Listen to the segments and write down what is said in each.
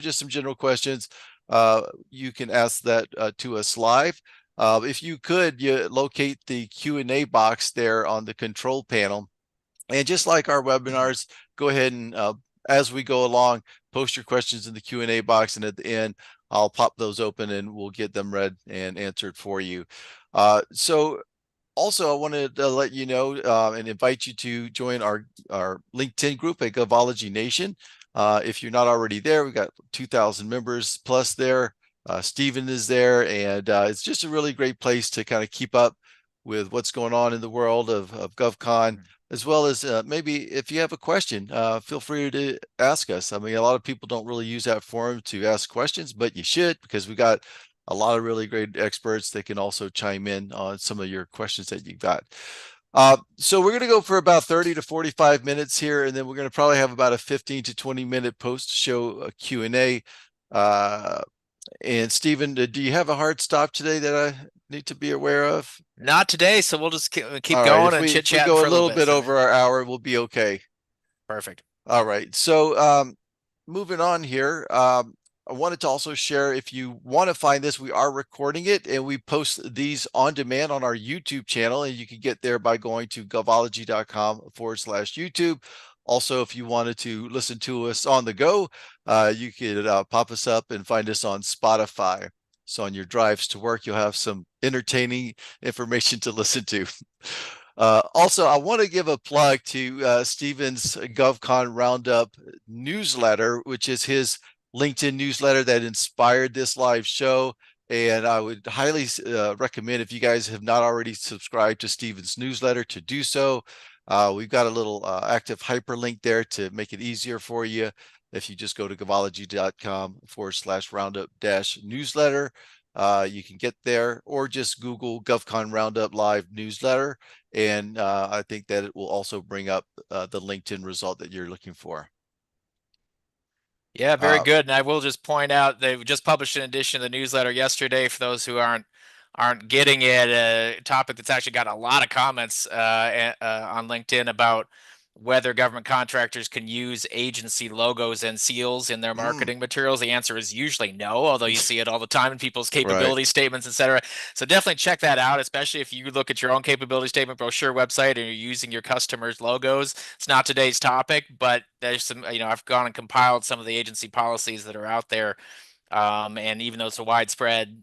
just some general questions, you can ask that to us live. If you could, you locate the Q&A box there on the control panel. And just like our webinars, go ahead and as we go along, post your questions in the Q&A box, and at the end, I'll pop those open and we'll get them read and answered for you. So also, I wanted to let you know and invite you to join our LinkedIn group at Govology Nation. If you're not already there, we've got 2,000 members plus there. Stephen is there, and it's just a really great place to kind of keep up with what's going on in the world of GovCon, as well as maybe if you have a question, feel free to ask us. I mean, a lot of people don't really use that forum to ask questions, but you should, because we got a lot of really great experts that can also chime in on some of your questions that you've got. So we're going to go for about 30 to 45 minutes here, and then we're going to probably have about a 15 to 20-minute post-show Q&A. And Stephen, do you have a hard stop today that I need to be aware of? Not today, so we'll just keep All going right. and If we chit-chatting go a for a little little bit. bit over our hour, we'll be okay. Perfect. All right. So moving on here, I wanted to also share, if you want to find this, we are recording it and we post these on demand on our YouTube channel, and you can get there by going to govology.com/YouTube. Also, if you wanted to listen to us on the go, you could pop us up and find us on Spotify. So on your drives to work, you'll have some entertaining information to listen to. Also, I want to give a plug to Stephen's GovCon Roundup newsletter, which is his LinkedIn newsletter that inspired this live show. And I would highly recommend, if you guys have not already subscribed to Stephen's newsletter, to do so. We've got a little active hyperlink there to make it easier for you. If you just go to govology.com/roundup-newsletter, you can get there, or just Google GovCon Roundup Live Newsletter. And I think that it will also bring up the LinkedIn result that you're looking for. Yeah, very good. And I will just point out they just published an edition of the newsletter yesterday for those who aren't getting it. A topic that's actually got a lot of comments on LinkedIn about whether government contractors can use agency logos and seals in their marketing materials. The answer is usually no, although you see it all the time in people's capability statements, etc. So definitely check that out, especially if you look at your own capability statement brochure website and you're using your customers' logos. It's not today's topic, but there's some, I've gone and compiled some of the agency policies that are out there. And even though it's a widespread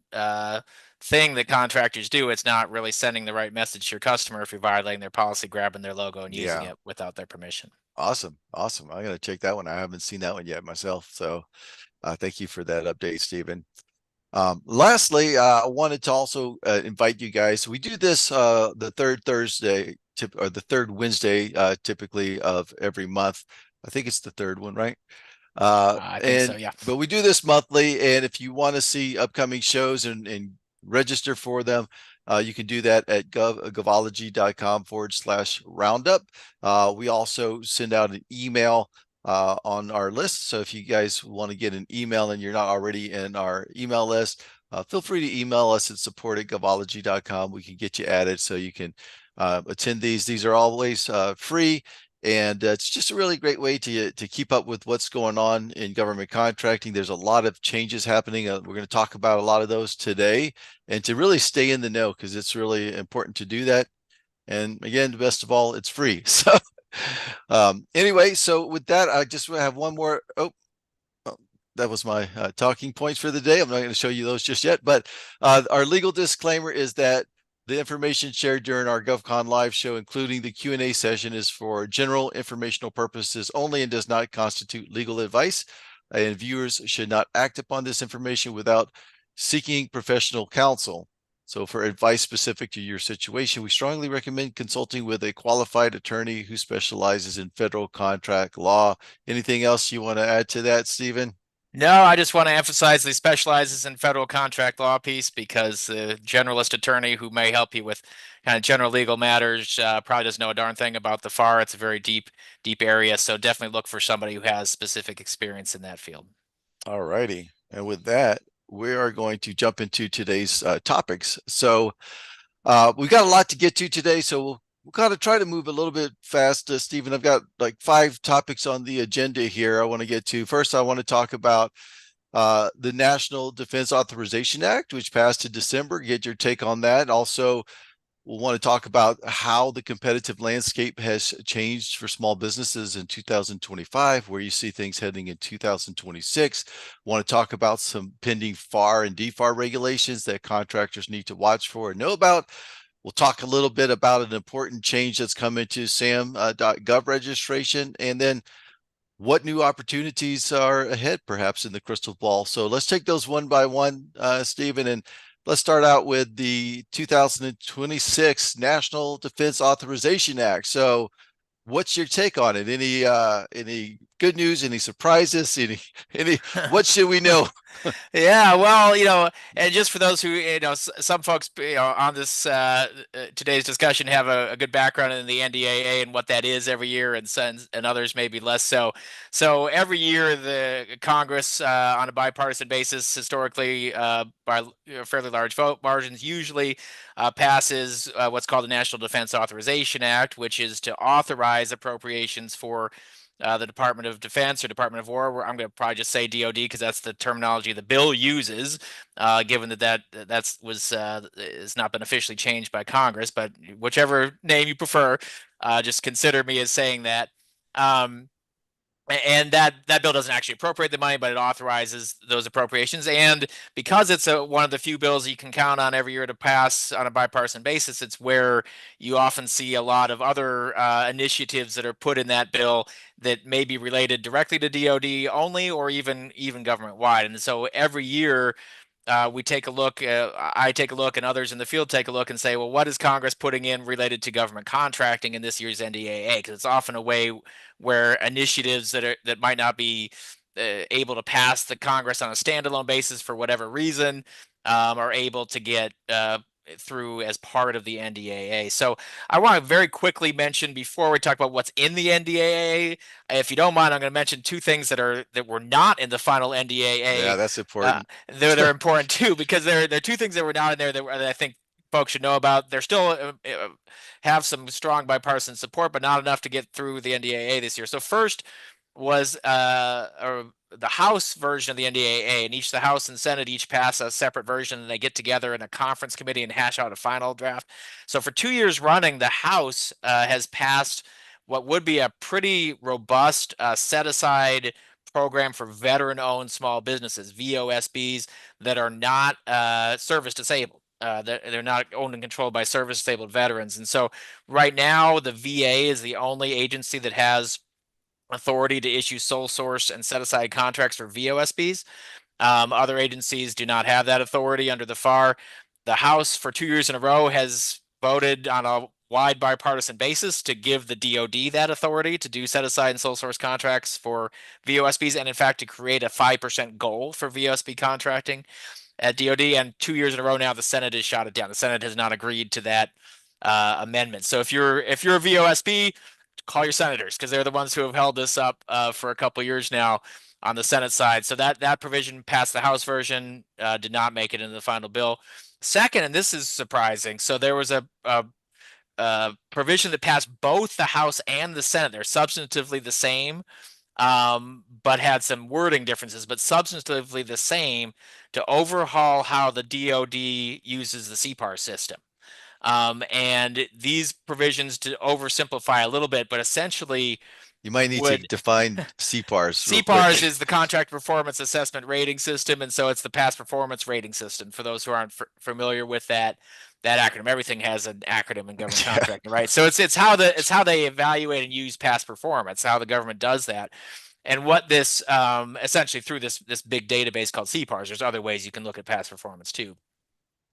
thing that contractors do, it's not really sending the right message to your customer if you're violating their policy, grabbing their logo and using it without their permission. Awesome. I'm going to check that one. I haven't seen that one yet myself. So thank you for that update, Stephen. Lastly, I wanted to also invite you guys. We do this the third Thursday or the third Wednesday typically of every month. I think it's the third one, right? I think so, yeah. But we do this monthly, and if you want to see upcoming shows and register for them, you can do that at govology.com/roundup. We also send out an email on our list. So if you guys want to get an email and you're not already in our email list, feel free to email us at support@govology.com. We can get you added so you can attend these. These are always free. And it's just a really great way to keep up with what's going on in government contracting. There's a lot of changes happening. We're going to talk about a lot of those today, and to really stay in the know, because it's really important to do that. And again, best of all, it's free. So anyway, so with that, I just have one more. That was my talking points for the day. I'm not going to show you those just yet, but our legal disclaimer is that the information shared during our GovCon live show, including the Q&A session, is for general informational purposes only and does not constitute legal advice. And viewers should not act upon this information without seeking professional counsel. So for advice specific to your situation, we strongly recommend consulting with a qualified attorney who specializes in federal contract law. Anything else you want to add to that, Stephen? No, I just want to emphasize that he specializes in federal contract law piece, because the generalist attorney who may help you with kind of general legal matters probably doesn't know a darn thing about the FAR. It's a very deep area. So definitely look for somebody who has specific experience in that field. All righty. And with that, we are going to jump into today's topics. So we've got a lot to get to today, so we'll kind of try to move a little bit fast. Stephen, I've got like 5 topics on the agenda here I want to get to. First, I want to talk about The National Defense Authorization Act, which passed in December. Get your take on that. Also, we'll want to talk about how the competitive landscape has changed for small businesses in 2025, where you see things heading in 2026. Want to talk about some pending FAR and DFAR regulations that contractors need to watch for and know about. We'll talk a little bit about an important change that's come into SAM.gov registration, and then what new opportunities are ahead, perhaps in the crystal ball. So let's take those one by one, Stephen, and let's start out with the 2026 National Defense Authorization Act. So, what's your take on it? Any good news? Any surprises? Any? What should we know? Yeah, well, and just for those who, some folks, on this today's discussion have a good background in the NDAA and what that is every year, and others maybe less so. So every year, the Congress, on a bipartisan basis, historically by fairly large vote margins, usually passes what's called the National Defense Authorization Act, which is to authorize appropriations for the Department of Defense or Department of War. I'm going to probably just say DoD because that's the terminology the bill uses, given that has not been officially changed by Congress. But whichever name you prefer, just consider me as saying that. And that bill doesn't actually appropriate the money, but it authorizes those appropriations. And because it's one of the few bills you can count on every year to pass on a bipartisan basis, it's where you often see a lot of other initiatives that are put in that bill that may be related directly to DoD only, or even government wide. And so every year, we take a look, I take a look, and others in the field take a look and say, well, what is Congress putting in related to government contracting in this year's NDAA? Because it's often a way where initiatives that might not be able to pass the Congress on a standalone basis for whatever reason are able to get through as part of the NDAA. So I want to very quickly mention before we talk about what's in the NDAA, if you don't mind, I'm going to mention two things that were not in the final Yeah, NDAA. that's Uh, important. they're important too because they're two things that were not in there that I think folks should know about. They're still have some strong bipartisan support, but not enough to get through the NDAA this year. So first was the House version of the NDAA, and the House and Senate each pass a separate version, and they get together in a conference committee and hash out a final draft. So for 2 years running, the House has passed what would be a pretty robust set aside program for veteran-owned small businesses, VOSBs, that are not service disabled. They're not owned and controlled by service disabled veterans. And so right now, the VA is the only agency that has authority to issue sole source and set aside contracts for VOSBs. Other agencies do not have that authority under the FAR. The House, for 2 years in a row, has voted on a wide bipartisan basis to give the DoD that authority to do set aside and sole source contracts for VOSBs, and in fact to create a 5% goal for VOSB contracting at DoD. And 2 years in a row now, the Senate has shot it down. The Senate has not agreed to that amendment. So if you're a VOSB, call your senators because they're the ones who have held this up for a couple years now on the Senate side. So that provision passed the House version, did not make it into the final bill. Second, and this is surprising, so there was a provision that passed both the House and the Senate. They're substantively the same, but had some wording differences, but substantively the same, to overhaul how the DoD uses the CPAR system. And these provisions, to oversimplify a little bit, but essentially You might need to would define CPARs real CPARS quick. is the contract performance assessment rating system, and so it's the past performance rating system. For those who aren't familiar with that acronym, everything has an acronym in government Yeah. contracting, right? So it's how they evaluate and use past performance, how the government does that. And what this essentially through this big database called CPARS, there's other ways you can look at past performance too.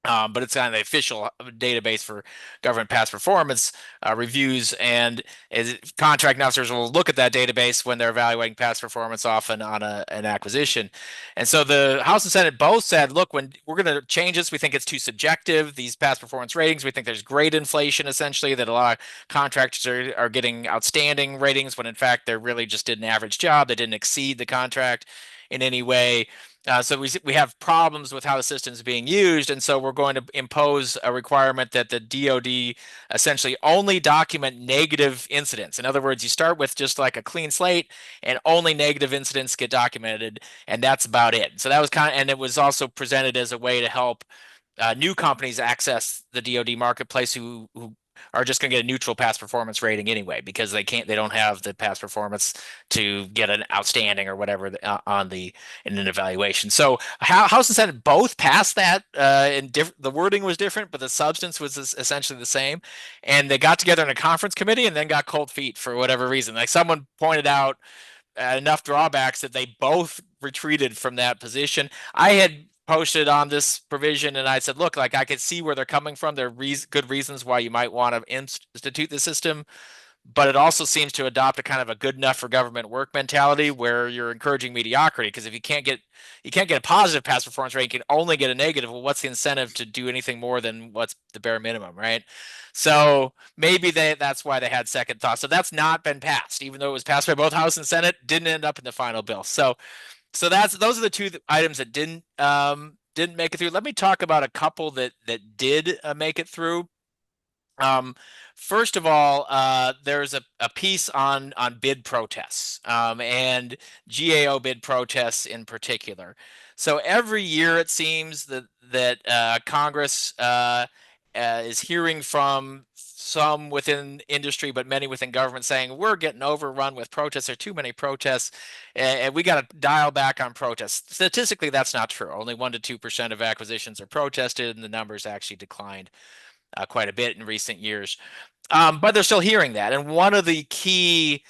But it's kind of the official database for government past performance reviews, and contract officers will look at that database when they're evaluating past performance, often on an acquisition. And so the House and Senate both said, look, when we're going to change this, we think it's too subjective, these past performance ratings. We think there's grade inflation, essentially, that a lot of contractors are getting outstanding ratings when in fact they really just did an average job. They didn't exceed the contract. in any way. So we have problems with how the system is being used, and so we're going to impose a requirement that the DoD essentially only document negative incidents. In other words, you start with just like a clean slate, and only negative incidents get documented, and that's about it. So that was and it was also presented as a way to help new companies access the DoD marketplace who are just going to get a neutral past performance rating anyway because they don't have the past performance to get an outstanding or whatever on in an evaluation. So House and Senate both passed that, and the wording was different, but the substance was essentially the same. And they got together in a conference committee and then got cold feet for whatever reason. Like someone pointed out enough drawbacks that they both retreated from that position. I had posted on this provision and I said, look, like I could see where they're coming from. There are good reasons why you might want to institute the system, but it also seems to adopt a kind of a good enough for government work mentality where you're encouraging mediocrity. Because if you can't get a positive past performance rating, you can only get a negative. Well, what's the incentive to do anything more than what's the bare minimum, right? So maybe that's why they had second thoughts. So that's not been passed, even though it was passed by both House and Senate, didn't end up in the final bill. So those are the two items that didn't make it through. Let me talk about a couple that did make it through. Um, First of all, there's a piece on bid protests, and GAO bid protests in particular. So every year it seems that Congress is hearing from some within industry, but many within government saying we're getting overrun with protests. There are too many protests, and we got to dial back on protests. Statistically, that's not true. Only 1 to 2% of acquisitions are protested, and the numbers actually declined quite a bit in recent years. But they're still hearing that. And one of the key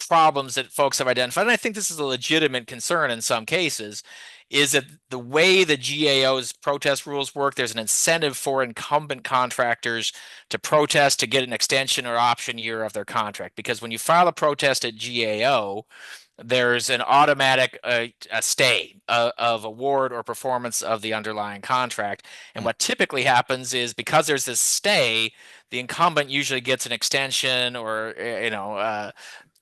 problems that folks have identified, and I think this is a legitimate concern in some cases, is that the way the GAO's protest rules work, there's an incentive for incumbent contractors to protest to get an extension or option year of their contract. Because when you file a protest at GAO, there's an automatic a stay of award or performance of the underlying contract. And what typically happens is because there's this stay, the incumbent usually gets an extension or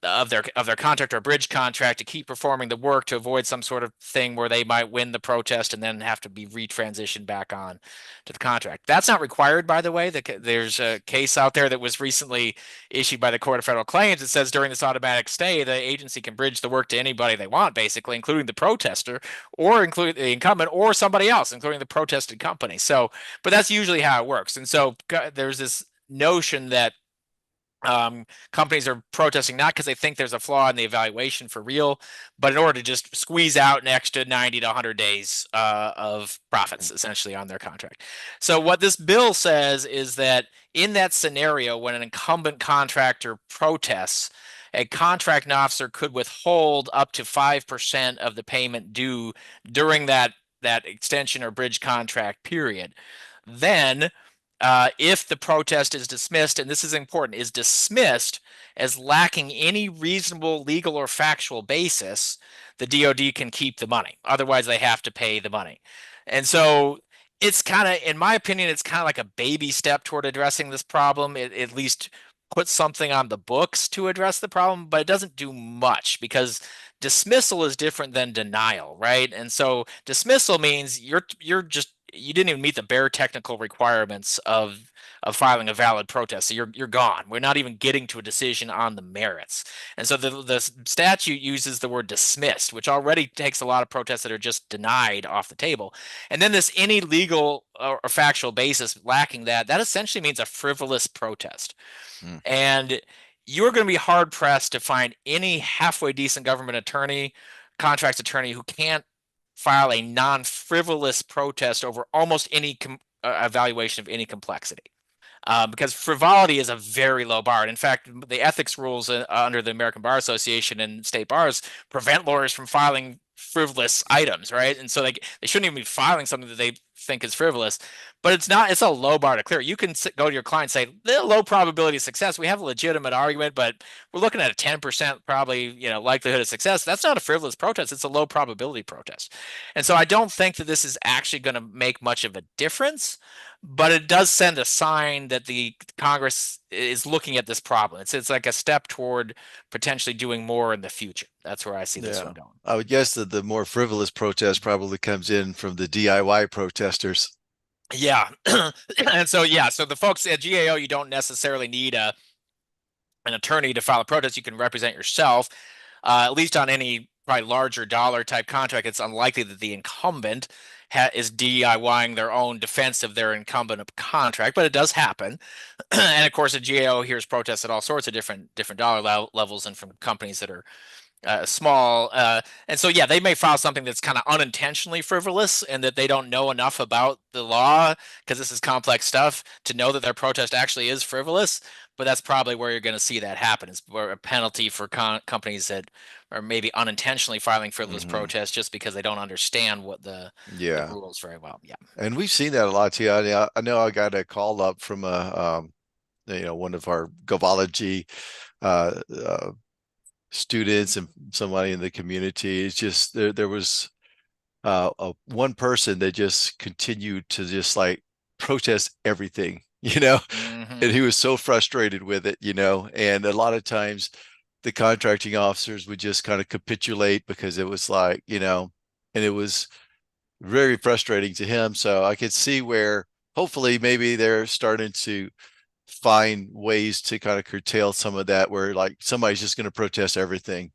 of their contract or bridge contract to keep performing the work to avoid some sort of thing where they might win the protest and then have to be retransitioned back on to the contract. That's not required, by the way. There's a case out there that was recently issued by the Court of Federal Claims. It says during this automatic stay, the agency can bridge the work to anybody they want, basically, including the protester or including the incumbent or somebody else, including the protested company. So, but that's usually how it works. And so there's this notion that companies are protesting not because they think there's a flaw in the evaluation for real, but in order to just squeeze out an extra 90 to 100 days of profits essentially on their contract. So what this bill says is that in that scenario, when an incumbent contractor protests, a contracting officer could withhold up to 5% of the payment due during that extension or bridge contract period. Then if the protest is dismissed, and this is important, is dismissed as lacking any reasonable legal or factual basis, the DoD can keep the money. Otherwise, they have to pay the money. And so it's kind of, in my opinion, it's kind of like a baby step toward addressing this problem. It at least puts something on the books to address the problem, but it doesn't do much because dismissal is different than denial, right? And so dismissal means you didn't even meet the bare technical requirements of filing a valid protest. So you're gone. We're not even getting to a decision on the merits. And so the statute uses the word dismissed, which already takes a lot of protests that are just denied off the table. And then this any legal or factual basis lacking that essentially means a frivolous protest. And you're going to be hard pressed to find any halfway decent government attorney, contracts attorney who can't file a non-frivolous protest over almost any evaluation of any complexity. Because frivolity is a very low bar. And in fact, the ethics rules under the American Bar Association and state bars prevent lawyers from filing frivolous items, right? And so they shouldn't even be filing something that they think is frivolous, but it's not. It's a low bar to clear. You can go to your client and say, "The low probability of success. We have a legitimate argument, but we're looking at a 10% probably, likelihood of success. That's not a frivolous protest. It's a low probability protest." And so I don't think that this is actually going to make much of a difference, but it does send a sign that the Congress is looking at this problem. It's like a step toward potentially doing more in the future. That's where I see this one Yeah. going. I would guess that the more frivolous protest probably comes in from the DIY protesters. Yeah. And so yeah, so the folks at GAO, you don't necessarily need an attorney to file a protest. You can represent yourself. At least on any probably larger dollar type contract, it's unlikely that the incumbent is DIYing their own defense of their incumbent contract, but it does happen. And of course, the GAO hears protests at all sorts of different dollar levels and from companies that are small. And so, yeah, they may file something that's kind of unintentionally frivolous and that they don't know enough about the law because this is complex stuff to know that their protest actually is frivolous. But that's probably where you're going to see that happen is where a penalty for companies that are maybe unintentionally filing frivolous Hmm. protests just because they don't understand what the Yeah. rules very well. Yeah. And we've seen that a lot too. I know I got a call up from one of our Govology uh, uh, students and somebody in the community. It's just there was one person that just continued to just like protest everything, Hmm. and he was so frustrated with it, and a lot of times the contracting officers would just kind of capitulate because it was like, and it was very frustrating to him. So I could see where hopefully maybe they're starting to find ways to kind of curtail some of that where like somebody's just going to protest everything.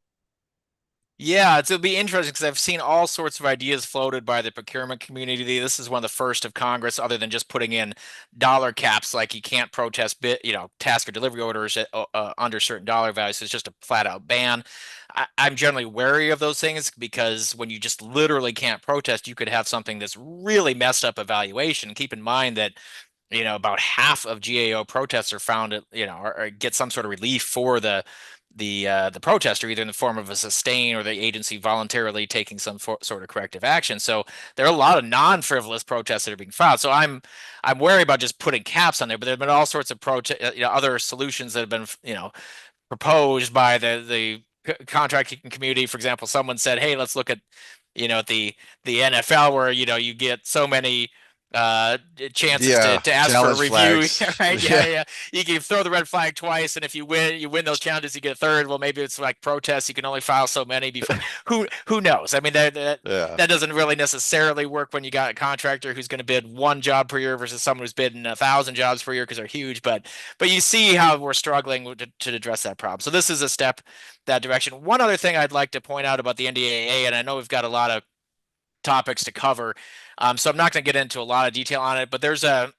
Yeah, it'll be interesting because I've seen all sorts of ideas floated by the procurement community. This is one of the first of Congress, other than just putting in dollar caps, like you can't protest task or delivery orders under certain dollar values. It's just a flat out ban. I'm generally wary of those things because when you just literally can't protest, you could have something that's really messed up evaluation. Keep in mind that about half of GAO protests are found at, or get some sort of relief for the protester, either in the form of a sustain or the agency voluntarily taking some sort of corrective action. So there are a lot of non-frivolous protests that are being filed. So I'm wary about just putting caps on there, but there have been all sorts of other solutions that have been, proposed by the contracting community. For example, someone said, "Hey, let's look at the NFL where you get so many uh chances to Yeah, to ask for a challenge review." flags. Right, yeah, Yeah, yeah, you can throw the red flag twice, and if you win those challenges, you get a third. Well, maybe it's like protests, you can only file so many before. Who knows? I mean, yeah, that doesn't really necessarily work when you got a contractor who's going to bid one job per year versus someone who's bidding 1,000 jobs per year because they're huge. But you see how we're struggling to address that problem. So this is a step that direction. One other thing I'd like to point out about the NDAA, and I know we've got a lot of topics to cover, so I'm not going to get into a lot of detail on it, but there's a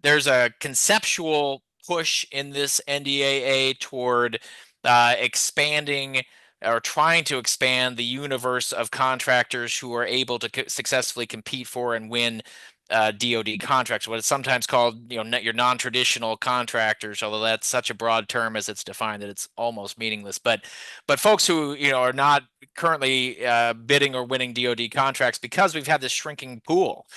there's a conceptual push in this NDAA toward expanding or trying to expand the universe of contractors who are able to successfully compete for and win DoD contracts, what is sometimes called, your non-traditional contractors, although that's such a broad term as it's defined that it's almost meaningless. But folks who are not currently bidding or winning DoD contracts because we've had this shrinking pool,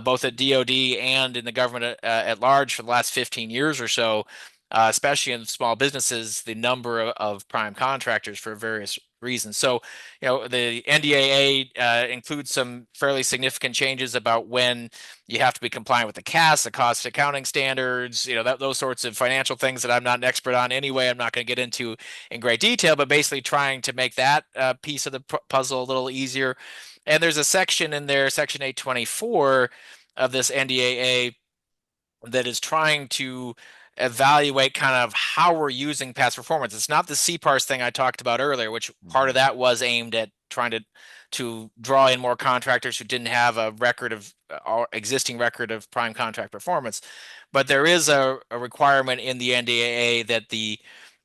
both at DoD and in the government at large for the last 15 years or so. Especially in small businesses, the number of prime contractors for various reasons. So, the NDAA includes some fairly significant changes about when you have to be compliant with the CAS, the cost accounting standards, those sorts of financial things that I'm not an expert on anyway. I'm not going to get into in great detail, but basically trying to make that piece of the puzzle a little easier. And there's a section in there, Section 824 of this NDAA, that is trying to evaluate kind of how we're using past performance. It's not the CPARS thing I talked about earlier, which part of mhm. that was aimed at trying to draw in more contractors who didn't have a record of existing record of prime contract performance. But there is a requirement in the NDAA that the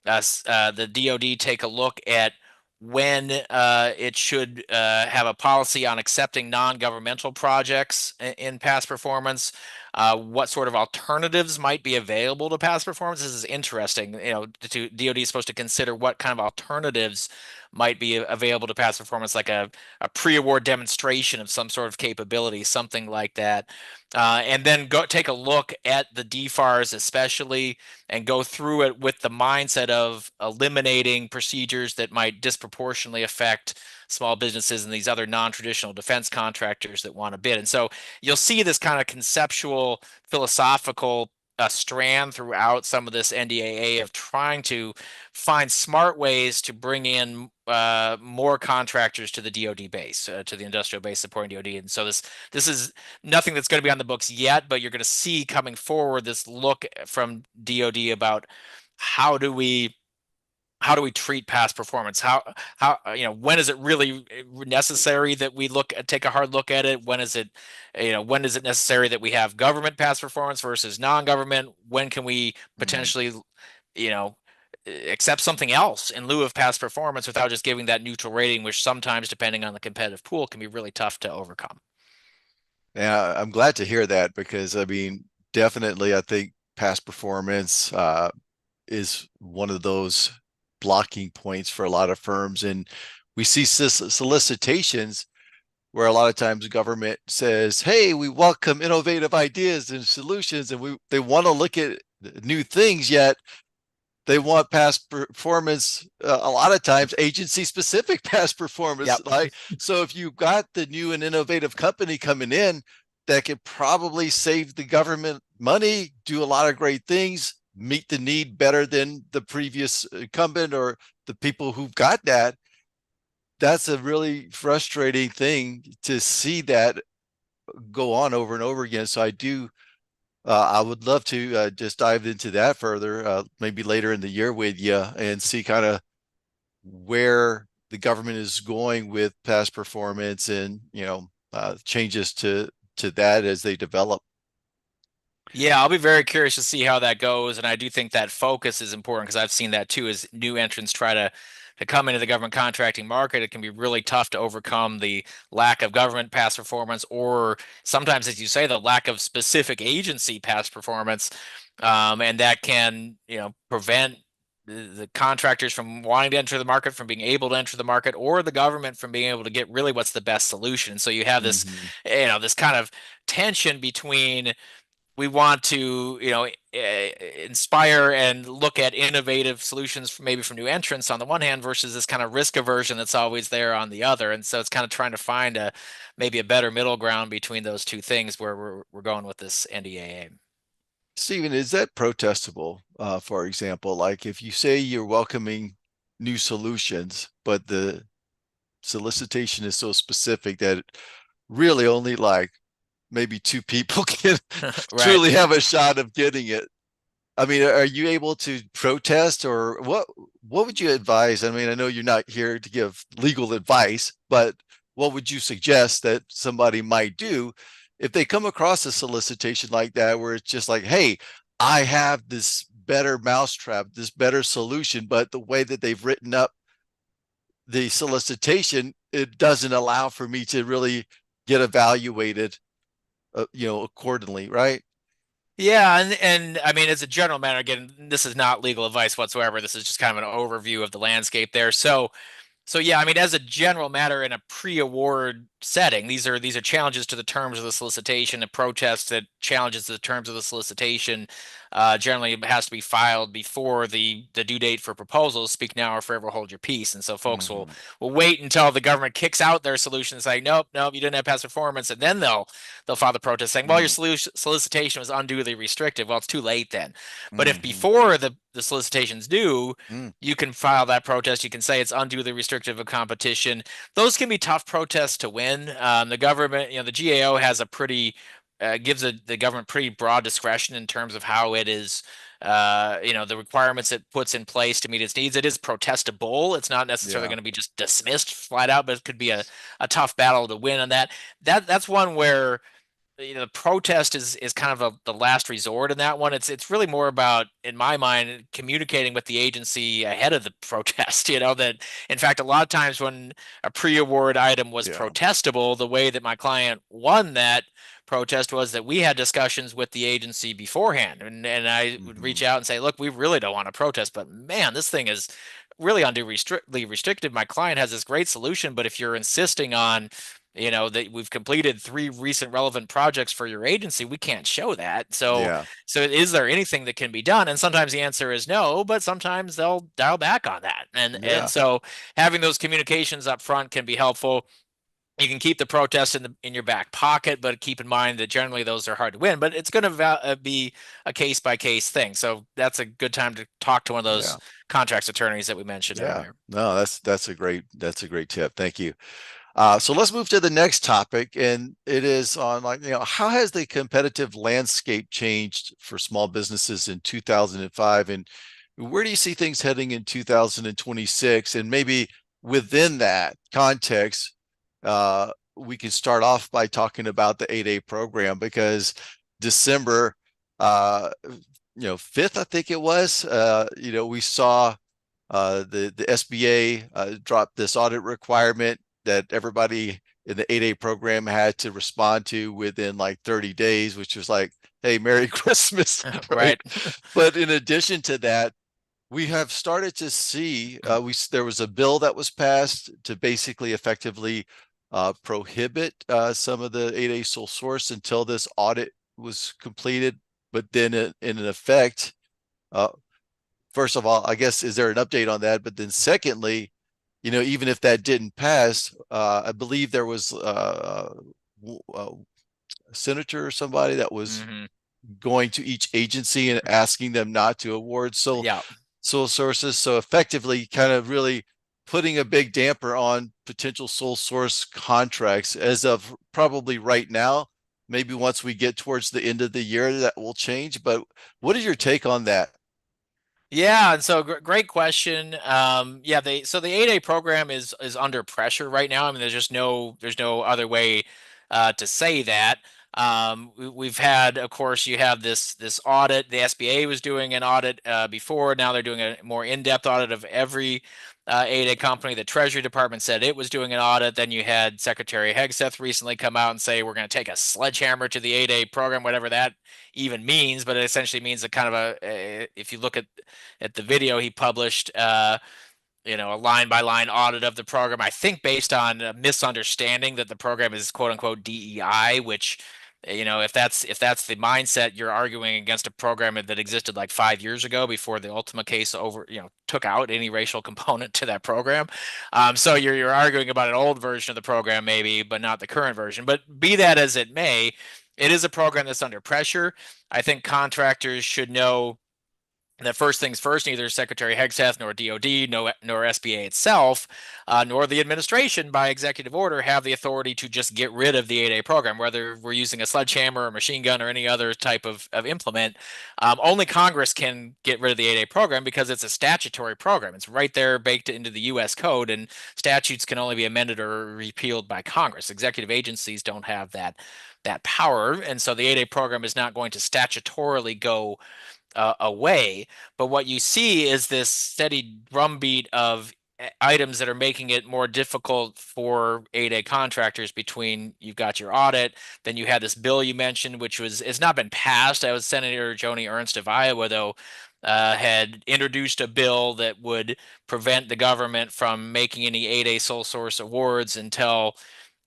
DoD take a look at when it should have a policy on accepting non-governmental projects in past performance. what sort of alternatives might be available to past performance. This is interesting. DoD is supposed to consider what kind of alternatives might be available to past performance, like a pre-award demonstration of some sort of capability, something like that. And then go take a look at the DFARS especially, and go through it with the mindset of eliminating procedures that might disproportionately affect small businesses and these other non-traditional defense contractors that want to bid. And so you'll see this kind of conceptual, philosophical strand throughout some of this NDAA of trying to find smart ways to bring in more contractors to the DoD base, to the industrial base supporting DoD. And so this is nothing that's going to be on the books yet, but you're going to see coming forward this look from DoD about how do we treat past performance? How when is it really necessary that we take a hard look at it? When is it when is it necessary that we have government past performance versus non-government? When can we Mhm. potentially you know accept something else in lieu of past performance without just giving that neutral rating, which sometimes, depending on the competitive pool, can be really tough to overcome. Yeah, I'm glad to hear that because I mean, definitely, I think past performance is one of those blocking points for a lot of firms, and we see solicitations where a lot of times the government says, "Hey, we welcome innovative ideas and solutions," and they want to look at new things, yet they want past performance, a lot of times agency specific past performance. Yep. Like, so if you've got the new and innovative company coming in that could probably save the government money, do a lot of great things, meet the need better than the previous incumbent or the people who've got that, that's a really frustrating thing to see that go on over and over again. So I would love to just dive into that further, maybe later in the year with you and see kind of where the government is going with past performance and, changes to that as they develop. Yeah, I'll be very curious to see how that goes, and I do think that focus is important because I've seen that too. As new entrants try to come into the government contracting market, it can be really tough to overcome the lack of government past performance, or sometimes, as you say, the lack of specific agency past performance, and that can prevent the contractors from wanting to enter the market, from being able to enter the market, or the government from being able to get really what's the best solution. So you have this, Mm-hmm. this kind of tension between we want to, inspire and look at innovative solutions maybe from new entrants on the one hand versus this kind of risk aversion that's always there on the other. And so it's kind of trying to find maybe a better middle ground between those two things where we're going with this NDAA. Stephen, is that protestable? For example, like if you say you're welcoming new solutions, but the solicitation is so specific that really only like maybe two people can Right. truly have a shot of getting it. I mean, are you able to protest or what would you advise? I mean, I know you're not here to give legal advice, but what would you suggest that somebody might do if they come across a solicitation like that where it's just like, "Hey, I have this better mousetrap, this better solution, but the way that they've written up the solicitation, it doesn't allow for me to really get evaluated, accordingly," right? Yeah, and I mean, as a general matter, again, this is not legal advice whatsoever. This is just kind of an overview of the landscape there. So yeah, I mean, as a general matter, in a pre-award setting, these are challenges to the terms of the solicitation. A protest that challenges the terms of the solicitation generally has to be filed before the due date for proposals. Speak now or forever hold your peace. And so folks will Mm-hmm. will wait until the government kicks out their solution and say, nope, nope, you didn't have past performance, and then they'll file the protest saying, well, your solicitation was unduly restrictive. Well, it's too late then. But if Mm-hmm. before the solicitation's due, Mm, you can file that protest. You can say it's unduly restrictive of competition. Those can be tough protests to win. The government, the GAO has a pretty gives the government pretty broad discretion in terms of how it is, the requirements it puts in place to meet its needs. It is protestable. It's not necessarily yeah. going to be just dismissed flat out, but it could be a tough battle to win on that. That's one where the protest is kind of the last resort in that one. It's really more about, in my mind, communicating with the agency ahead of the protest. That in fact, a lot of times when a pre-award item was Yeah. protestable, the way that my client won that protest was that we had discussions with the agency beforehand, and I would Hmm. reach out and say, look, we really don't want to protest, but man, this thing is really restricted. My client has this great solution, but if you're insisting on, that we've completed 3 recent relevant projects for your agency, we can't show that. Yeah. So is there anything that can be done? And sometimes the answer is no, but sometimes they'll dial back on that. And Yeah. so having those communications up front can be helpful. You can keep the protests in your back pocket, but keep in mind that generally those are hard to win. But it's going to be a case by case thing. So that's a good time to talk to one of those Yeah. contracts attorneys that we mentioned Yeah. earlier. No, that's a great tip. Thank you. So let's move to the next topic, and it is on, like, how has the competitive landscape changed for small businesses in 2005, and where do you see things heading in 2026? And maybe within that context, we can start off by talking about the 8A program, because December, 5th, I think it was, we saw the SBA dropped this audit requirement that everybody in the 8A program had to respond to within like 30 days, which was like, hey, Merry Christmas, right? Right. But in addition to that, we have started to see, there was a bill that was passed to basically effectively prohibit some of the 8A sole source until this audit was completed. But then in effect, uh, first of all, I guess, is there an update on that? But then secondly, even if that didn't pass, I believe there was a senator or somebody that was Hmm. going to each agency and asking them not to award Yeah. sole sources. So effectively kind of really putting a big damper on potential sole source contracts as of probably right now. Maybe once we get towards the end of the year, that will change. But what is your take on that? Yeah, and so great question. Yeah, the 8A program is under pressure right now. I mean, there's no other way to say that. We've had, of course, you have this audit. The SBA was doing an audit before. Now they're doing a more in-depth audit of every 8A company. The Treasury Department said it was doing an audit. Then you had Secretary Hegseth recently come out and say we're going to take a sledgehammer to the 8A program, whatever that even means. But it essentially means a kind of if you look at the video he published, a line by line audit of the program. I think based on a misunderstanding that the program is quote unquote DEI, which if that's the mindset, you're arguing against a program that existed like 5 years ago before the Ultima case took out any racial component to that program. So you're arguing about an old version of the program maybe, but not the current version. But be that as it may, it is a program that's under pressure. I think contractors should know that first things first, neither Secretary Hegseth nor DOD, nor SBA itself, nor the administration by executive order have the authority to just get rid of the 8A program, whether we're using a sledgehammer or machine gun or any other type of implement. Only Congress can get rid of the 8A program because it's a statutory program. It's right there baked into the U.S. code, and statutes can only be amended or repealed by Congress. Executive agencies don't have that power, and so the 8A program is not going to statutorily go away. But what you see is this steady drumbeat of items that are making it more difficult for 8A contractors. Between you've got your audit, then you had this bill you mentioned, which it's not been passed. That was Senator Joni Ernst of Iowa, though, had introduced a bill that would prevent the government from making any 8A sole source awards until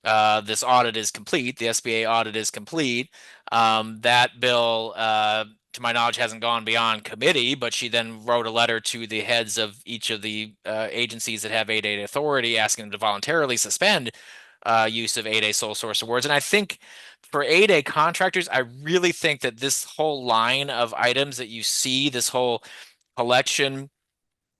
this audit is complete. The SBA audit is complete. That bill, to my knowledge, hasn't gone beyond committee, but she then wrote a letter to the heads of each of the agencies that have 8A authority, asking them to voluntarily suspend use of 8A sole source awards. And I think for 8A contractors, I really think that this whole line of items that you see, this whole collection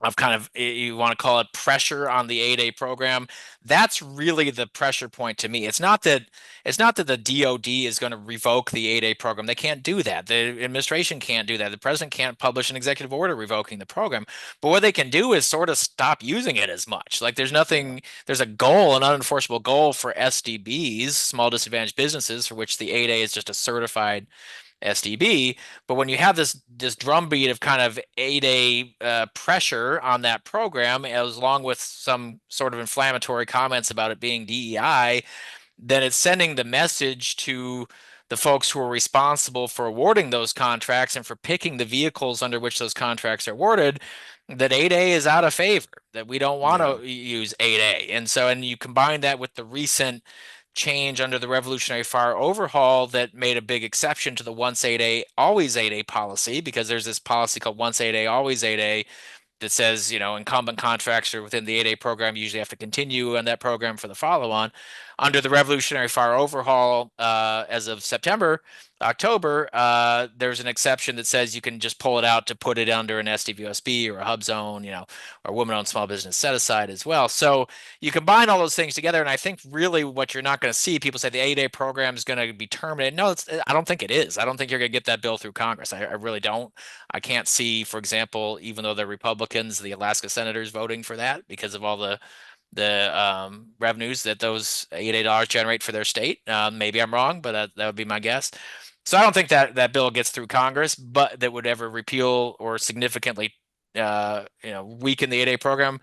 of kind of, you want to call it, pressure on the 8A program, that's really the pressure point to me. It's not that the DOD is going to revoke the 8A program. They can't do that. The administration can't do that. The president can't publish an executive order revoking the program. But what they can do is sort of stop using it as much. Like Yeah. there's a goal, an unenforceable goal for SDBs, small disadvantaged businesses, for which the 8A is just a certified SDB. But when you have this drumbeat of kind of 8A pressure on that program, as along with some sort of inflammatory comments about it being DEI, then it's sending the message to the folks who are responsible for awarding those contracts and for picking the vehicles under which those contracts are awarded, that 8A is out of favor, that we don't want Yeah. to use 8A. And so, and you combine that with the recent change under the Revolutionary Fire overhaul that made a big exception to the once 8A, always 8A policy, because there's this policy called once 8A, always 8A that says, incumbent contracts are within the 8A program usually have to continue on that program for the follow-on. Under the Revolutionary Fire overhaul, as of October, there's an exception that says you can just pull it out to put it under an SDVOSB or a hub zone, or women-owned small business set aside as well. So you combine all those things together, and I think really what you're not going to see, people say the 8A program is going to be terminated. No, I don't think it is. I don't think you're going to get that bill through Congress. I really don't. I can't see, for example, even though they're Republicans, the Alaska senators voting for that because of all the revenues that those $8 generate for their state. Maybe I'm wrong, but that would be my guess. So I don't think that bill gets through Congress, but that would ever repeal or significantly, weaken the 8A program.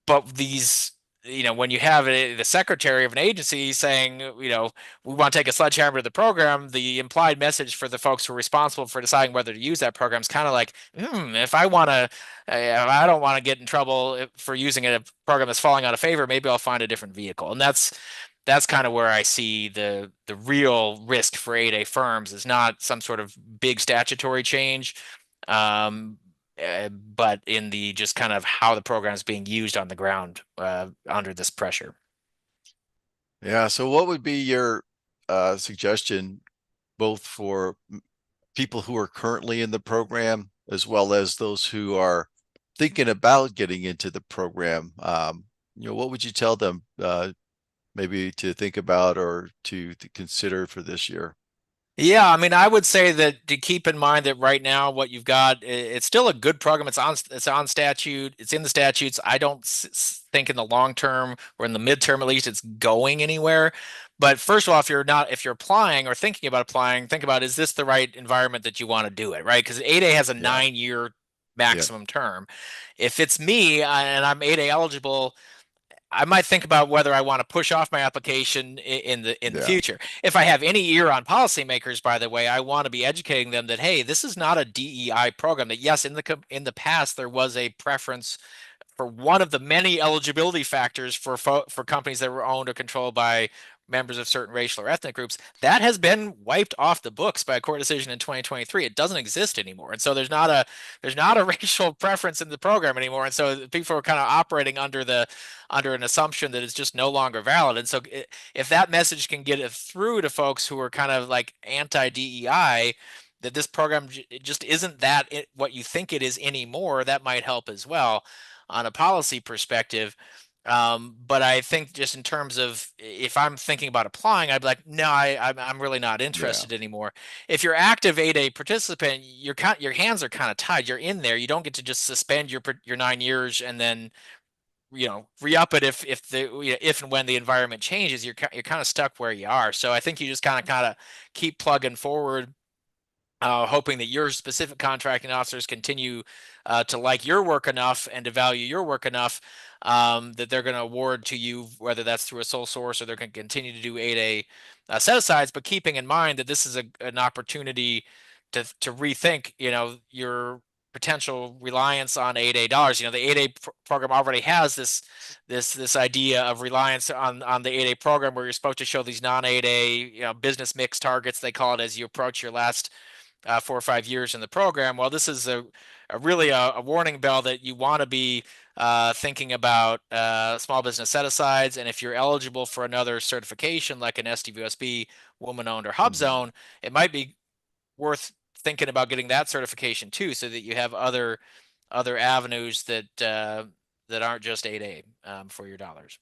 But when you have the secretary of an agency saying, we want to take a sledgehammer to the program, the implied message for the folks who are responsible for deciding whether to use that program is kind of like, if I don't want to get in trouble for using a program that's falling out of favor, maybe I'll find a different vehicle. And that's kind of where I see the real risk for 8A firms is not some sort of big statutory change. But in the just kind of how the program is being used on the ground under this pressure. Yeah. So what would be your suggestion both for people who are currently in the program as well as those who are thinking about getting into the program? What would you tell them maybe to think about or to consider for this year? Yeah, I mean, I would say that to keep in mind that right now what you've got, it's still a good program. It's on statute. It's in the statutes. I don't think in the long term or in the midterm at least it's going anywhere. But first of all, if you're applying or thinking about applying, think about, is this the right environment that you want to do it, right? Because 8A has a Yeah. 9-year Yeah. maximum term. If it's me and I'm 8A eligible, I might think about whether I want to push off my application in the Yeah. future. If I have any ear on policymakers, by the way, I want to be educating them that, hey, this is not a DEI program. That yes, in the past there was a preference for one of the many eligibility factors for companies that were owned or controlled by members of certain racial or ethnic groups. That has been wiped off the books by a court decision in 2023. It doesn't exist anymore, and so there's not a racial preference in the program anymore. And so people are kind of operating under an assumption that it's just no longer valid. And so if that message can get it through to folks who are kind of like anti-DEI, that this program just isn't what you think it is anymore, that might help as well on a policy perspective. But I think just in terms of if I'm thinking about applying, I'd be like, no, I'm really not Yeah. interested anymore. If you're active 8A participant, your hands are kind of tied. You're in there. You don't get to just suspend your 9 years and then re-up it if and when the environment changes. You're kind of stuck where you are. So I think you just kind of keep plugging forward, hoping that your specific contracting officers continue to like your work enough and to value your work enough, that they're going to award to you, whether that's through a sole source or they're going to continue to do 8A set-asides, but keeping in mind that this is an opportunity to rethink, your potential reliance on 8A dollars. The 8A program already has this idea of reliance on the 8A program where you're supposed to show these non-8A, business mix targets, they call it, as you approach your last 4 or 5 years in the program. Well, this is really a warning bell that you want to be thinking about small business set-asides, and if you're eligible for another certification like an SDVOSB, woman-owned, or hub Mhm. zone, it might be worth thinking about getting that certification too, so that you have other avenues that aren't just 8A for your dollars.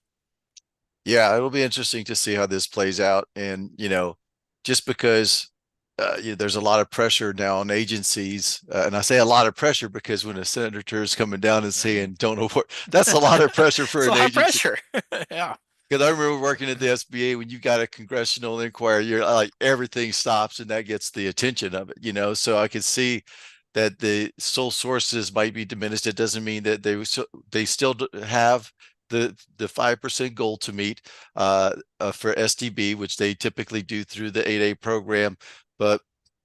Yeah, it'll be interesting to see how this plays out. And, just because there's a lot of pressure now on agencies, and I say a lot of pressure because when a senator is coming down and Mhm. saying don't award, that's a lot of pressure for It's a an lot of agency. pressure. Yeah. Because I remember working at the SBA when you got a congressional inquiry, you're like everything stops and that gets the attention of it. So I could see that the sole sources might be diminished. It doesn't mean that they still have the 5% goal to meet for SDB, which they typically do through the 8A program. But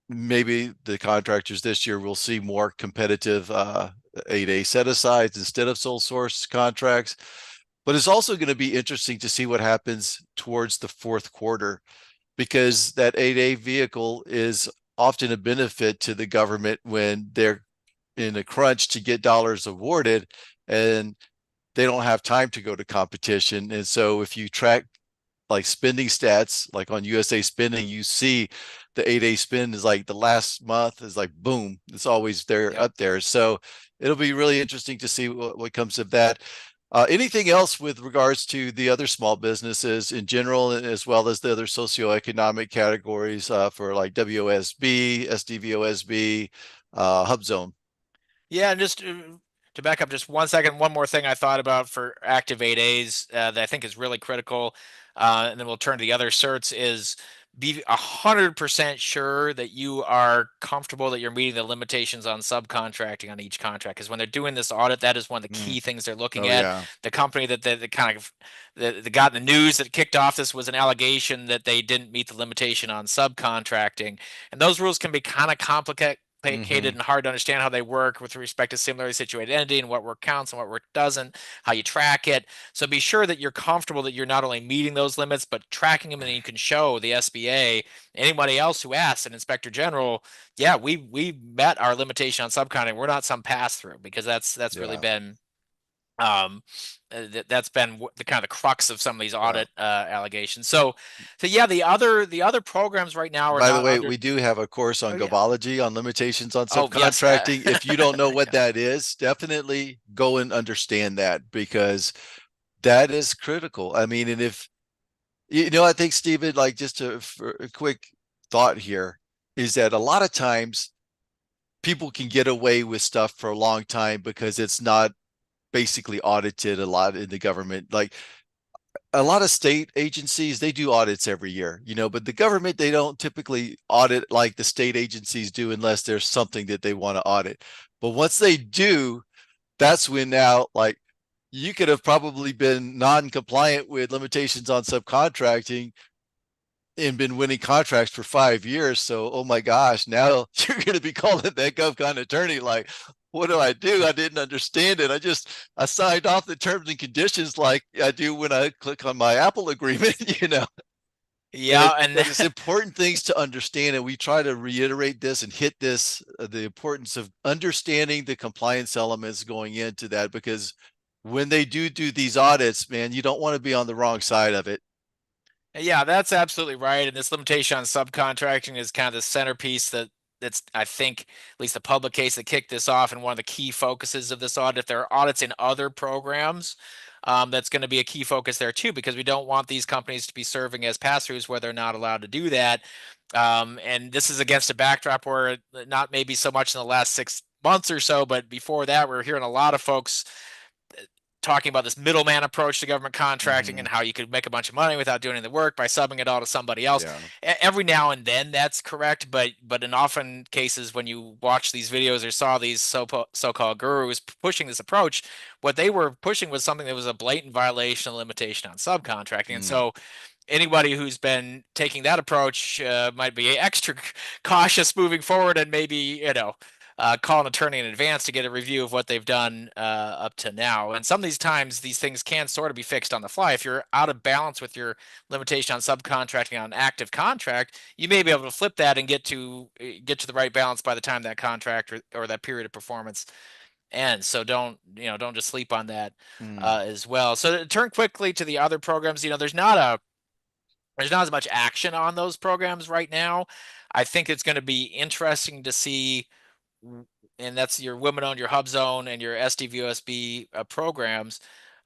maybe the contractors this year will see more competitive 8A set asides instead of sole source contracts. But it's also going to be interesting to see what happens towards the fourth quarter, because that 8A vehicle is often a benefit to the government when they're in a crunch to get dollars awarded and they don't have time to go to competition. And so if you track like spending stats, like on USA Spending, you see the 8A spend is like the last month is like boom, it's always there Yep. up there. So it'll be really interesting to see what comes of that. Anything else with regards to the other small businesses in general, as well as the other socioeconomic categories for like WOSB, SDVOSB, Hub Zone? Yeah, and just to back up just 1 second, one more thing I thought about for active 8As that I think is really critical, and then we'll turn to the other certs, is be 100% sure that you are comfortable that you're meeting the limitations on subcontracting on each contract. Because when they're doing this audit, that is one of the Mm. key things they're looking Oh at. yeah. The company that kind of that got in the news that kicked off this was an allegation that they didn't meet the limitation on subcontracting, and those rules can be kind of complicated Mm-hmm. and hard to understand how they work with respect to similarly situated entity and what work counts and what work doesn't, how you track it. So be sure that you're comfortable that you're not only meeting those limits, but tracking them, and you can show the SBA, anybody else who asks, an inspector general, yeah, we met our limitation on subcontracting. We're not some pass through, because that's really Yeah. been um that's been the kind of the crux of some of these Yeah. audit allegations. So yeah, the other programs right now are By the not way, under. we do have a course Oh on yeah. Govology on limitations on Oh yes. subcontracting. If you don't know what Yeah. that is, definitely go and understand that, because that is critical. I mean, and if I think Stephen, like just for a quick thought here, is that a lot of times people can get away with stuff for a long time because it's not basically audited a lot in the government. Like a lot of state agencies, they do audits every year, but the government, they don't typically audit like the state agencies do unless there's something that they want to audit. But once they do, that's when now, like, you could have probably been non-compliant with limitations on subcontracting and been winning contracts for 5 years. So, oh my gosh, now you're going to be calling that GovCon attorney like, what do I do? I didn't understand it. I signed off the terms and conditions like I do when I click on my Apple agreement. Yeah, and But it's important things to understand, and we try to reiterate this and hit this the importance of understanding the compliance elements going into that, because when they do these audits, man, you don't want to be on the wrong side of it. yeah, that's absolutely right. And this limitation on subcontracting is kind of the centerpiece that's I think at least the public case that kicked this off, and one of the key focuses of this audit. If there are audits in other programs, that's going to be a key focus there too, because we don't want these companies to be serving as pass-throughs where they're not allowed to do that. And this is against a backdrop where not maybe so much in the last 6 months or so, but before that, we're hearing a lot of folks talking about this middleman approach to government contracting Mm-hmm. and how you could make a bunch of money without doing the work by subbing it all to somebody else. Yeah. Every now and then that's correct, but in often cases when you watch these videos or saw these so-called gurus pushing this approach, what they were pushing was something that was a blatant violation of limitation on subcontracting. And Mm. so anybody who's been taking that approach might be extra cautious moving forward, and maybe call an attorney in advance to get a review of what they've done up to now. And some of these times, these things can sort of be fixed on the fly. If you're out of balance with your limitation on subcontracting on an active contract, you may be able to flip that and get to the right balance by the time that contract or that period of performance ends. So don't just sleep on that Mm. as well. So to turn quickly to the other programs, there's not as much action on those programs right now. I think it's going to be interesting to see, and that's your women owned, your hub zone, and your SDVOSB programs.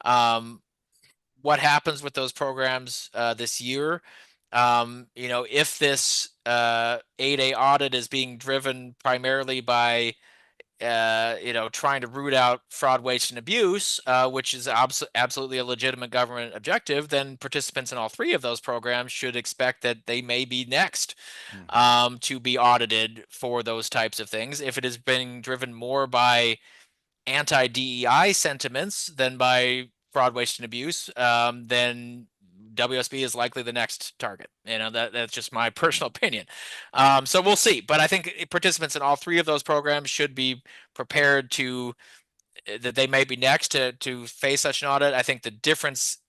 Um, what happens with those programs this year? If this 8A audit is being driven primarily by trying to root out fraud, waste, and abuse, which is absolutely a legitimate government objective, then participants in all three of those programs should expect that they may be next Mm-hmm. to be audited for those types of things. If it is being driven more by anti-DEI sentiments than by fraud, waste, and abuse, then WSB is likely the next target. That's just my personal opinion. So we'll see. But I think participants in all three of those programs should be prepared to that they may be next to face such an audit. I think the difference,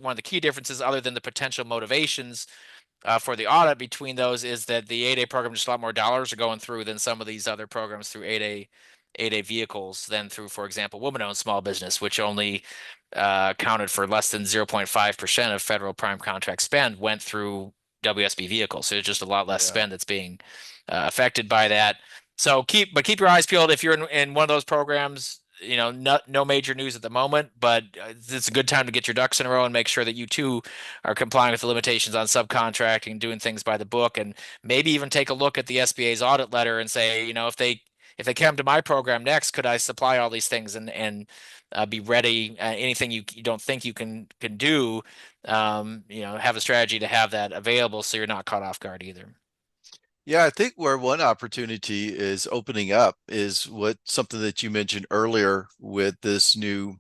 one of the key differences, other than the potential motivations for the audit between those, is that the 8A program, just a lot more dollars are going through than some of these other programs through 8A vehicles than through, for example, woman-owned small business, which only accounted for less than 0.5% of federal prime contract spend went through WSB vehicles. So it's just a lot less Yeah. spend that's being affected by that. So keep your eyes peeled if you're in one of those programs. No major news at the moment, but it's a good time to get your ducks in a row and make sure that you too are complying with the limitations on subcontracting, doing things by the book, and maybe even take a look at the SBA's audit letter and say, if they come to my program next, could I supply all these things and be ready? Anything you don't think you can do, have a strategy to have that available so you're not caught off guard either. Yeah, I think where one opportunity is opening up is something that you mentioned earlier with this new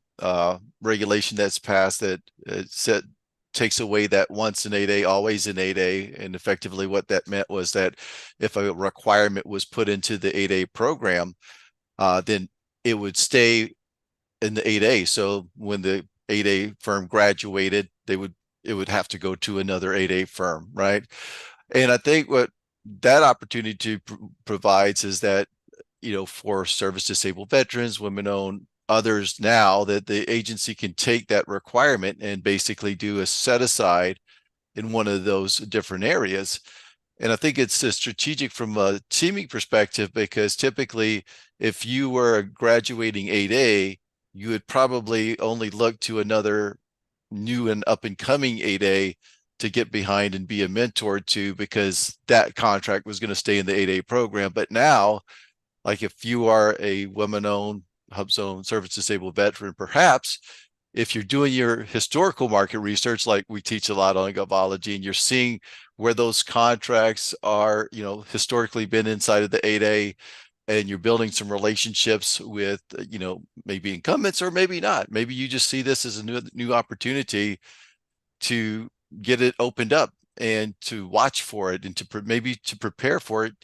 regulation that's passed that takes away that once an 8A, always an 8A. And effectively what that meant was that if a requirement was put into the 8A program, then it would stay in the 8A. So when the 8A firm graduated, it would have to go to another 8A firm, right? And I think what that opportunity provides is that, for service disabled veterans, women owned, others, now that the agency can take that requirement and basically do a set aside in one of those different areas. And I think it's strategic from a teaming perspective, because typically if you were a graduating 8A, you would probably only look to another new and up and coming 8A to get behind and be a mentor to, because that contract was going to stay in the 8A program. But now, like if you are a women-owned, hub-zone, service disabled veteran, perhaps if you're doing your historical market research, like we teach a lot on Govology, and you're seeing where those contracts are, historically been inside of the 8A, and you're building some relationships with, maybe incumbents or maybe not. Maybe you just see this as a new opportunity to get it opened up and to watch for it and maybe to prepare for it,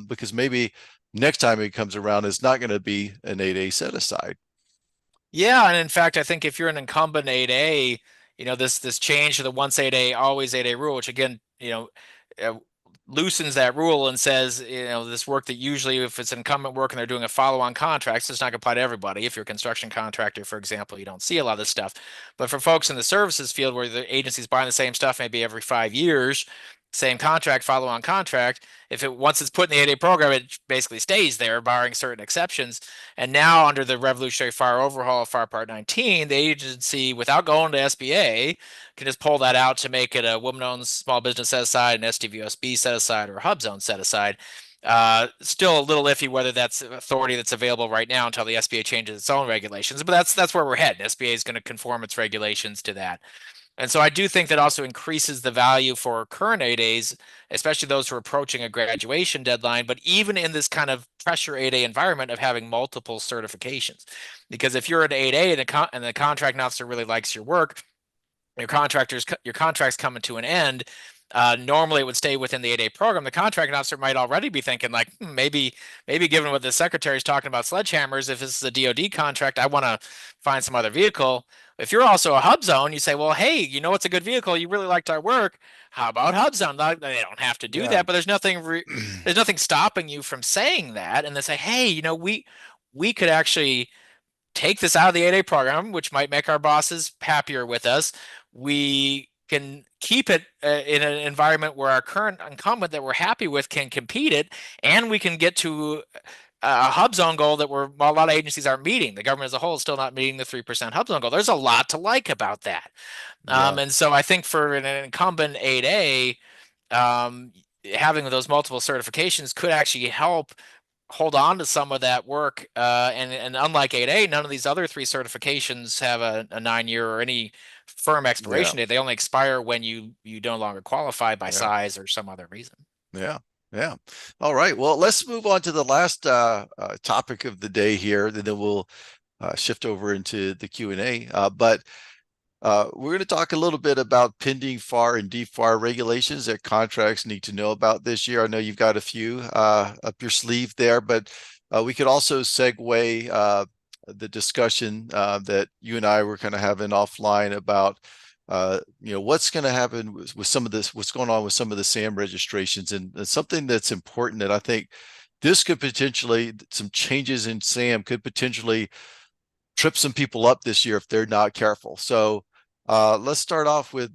because maybe next time it comes around, it's not going to be an 8A set aside. Yeah, and in fact, I think if you're an incumbent 8A, this change to the once 8A, always 8A rule, which again, uh, loosens that rule and says, this work that usually, if it's incumbent work and they're doing a follow-on contract, so it's not going to apply to everybody. If you're a construction contractor, for example, you don't see a lot of this stuff. But for folks in the services field where the agency's buying the same stuff maybe every 5 years, same contract, follow-on contract, once it's put in the 8A program, it basically stays there, barring certain exceptions. And now, under the revolutionary fire overhaul of Fire Part 19, the agency, without going to SBA, can just pull that out to make it a woman-owned small business set aside, an SDVOSB set aside, or a hub zone set aside. Still a little iffy whether that's authority that's available right now until the SBA changes its own regulations, but that's where we're heading. SBA is going to conform its regulations to that. And so I do think that also increases the value for current 8As, especially those who are approaching a graduation deadline, but even in this kind of pressure 8A environment of having multiple certifications. Because if you're an 8A and the contract officer really likes your work, your contract's coming to an end. Normally it would stay within the 8A program. The contract officer might already be thinking like, maybe given what the secretary is talking about sledgehammers, if this is a DoD contract, I want to find some other vehicle. If you're also a hub zone, you say, well, hey, what's a good vehicle? You really liked our work. How about hub zone? They don't have to do Yeah. that, but there's nothing stopping you from saying that. And they say, hey, we could actually take this out of the 8A program, which might make our bosses happier with us. We can keep it in an environment where our current incumbent that we're happy with can compete it, and we can get to a hub zone goal that a lot of agencies aren't meeting. The government as a whole is still not meeting the 3% hub zone goal. There's a lot to like about that. Yeah. And so I think for an incumbent 8A, having those multiple certifications could actually help hold on to some of that work. And unlike 8A, none of these other three certifications have a 9-year or any firm Yeah. expiration date. They only expire when you no longer qualify by Yeah. size or some other reason. Yeah. Yeah. All right. Well, let's move on to the last topic of the day here, and then we'll shift over into the Q&A. But We're going to talk a little bit about pending FAR and DFAR regulations that contracts need to know about this year. I know you've got a few up your sleeve there, but we could also segue the discussion that you and I were kind of having offline about what's going to happen with some of this, what's going on with some of the SAM registrations, and something that's important that I think this could potentially, some changes in SAM could potentially trip some people up this year if they're not careful. So let's start off with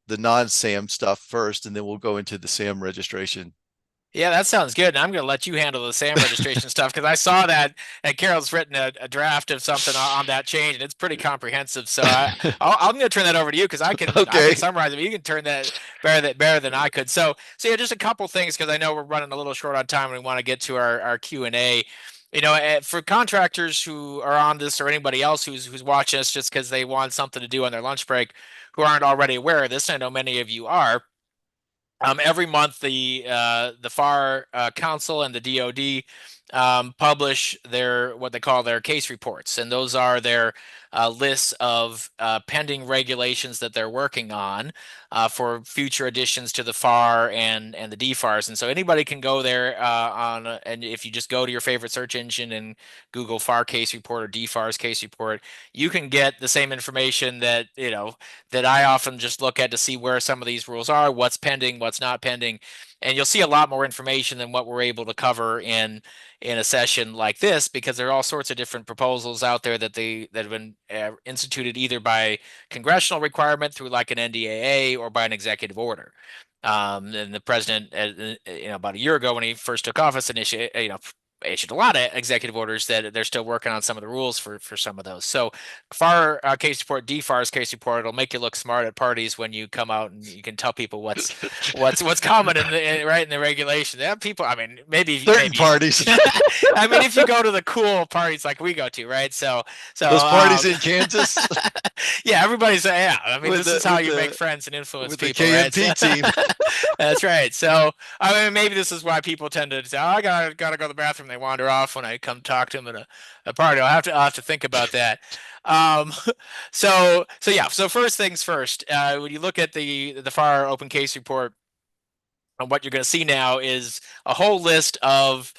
the non-SAM stuff first, and then we'll go into the SAM registration. Yeah, that sounds good. And I'm going to let you handle the SAM registration stuff because I saw that and Carol's written a draft of something on that change, and it's pretty comprehensive. So I'm going to turn that over to you because I can Okay. summarize it. But you can turn that better than I could. So yeah, just a couple things because I know we're running a little short on time and we want to get to our Q&A. For contractors who are on this or anybody else who's watching us just because they want something to do on their lunch break, who aren't already aware of this, I know many of you are. Every month, the FAR Council and the DoD publish their what they call their case reports, and those are their lists of pending regulations that they're working on for future additions to the FAR and the DFARs. And so anybody can go there and if you just go to your favorite search engine and Google FAR case report or DFAR's case report, you can get the same information that I often just look at to see where some of these rules are, what's pending, what's not pending, and you'll see a lot more information than what we're able to cover in a session like this because there are all sorts of different proposals out there that have been instituted either by congressional requirement through like an NDAA or by an executive order. And the president, about a year ago when he first took office, issued a lot of executive orders that they're still working on some of the rules for some of those. So FAR case report, DFAR's case report, it'll make you look smart at parties when you come out and you can tell people what's common right in the regulation. Yeah, people, I mean, Certain maybe parties. I mean, if you go to the cool parties like we go to, right? So Those parties in Kansas yeah, everybody's yeah. I mean, with this the is how you make friends and influence with the people, right? KMP team. That's right. So I mean, maybe this is why people tend to say, "Oh, I gotta go to the bathroom." They wander off when I come talk to them at a party. I'll have to think about that. Um, so yeah. So first things first. When you look at the FAR open case report, and what you're going to see now is a whole list of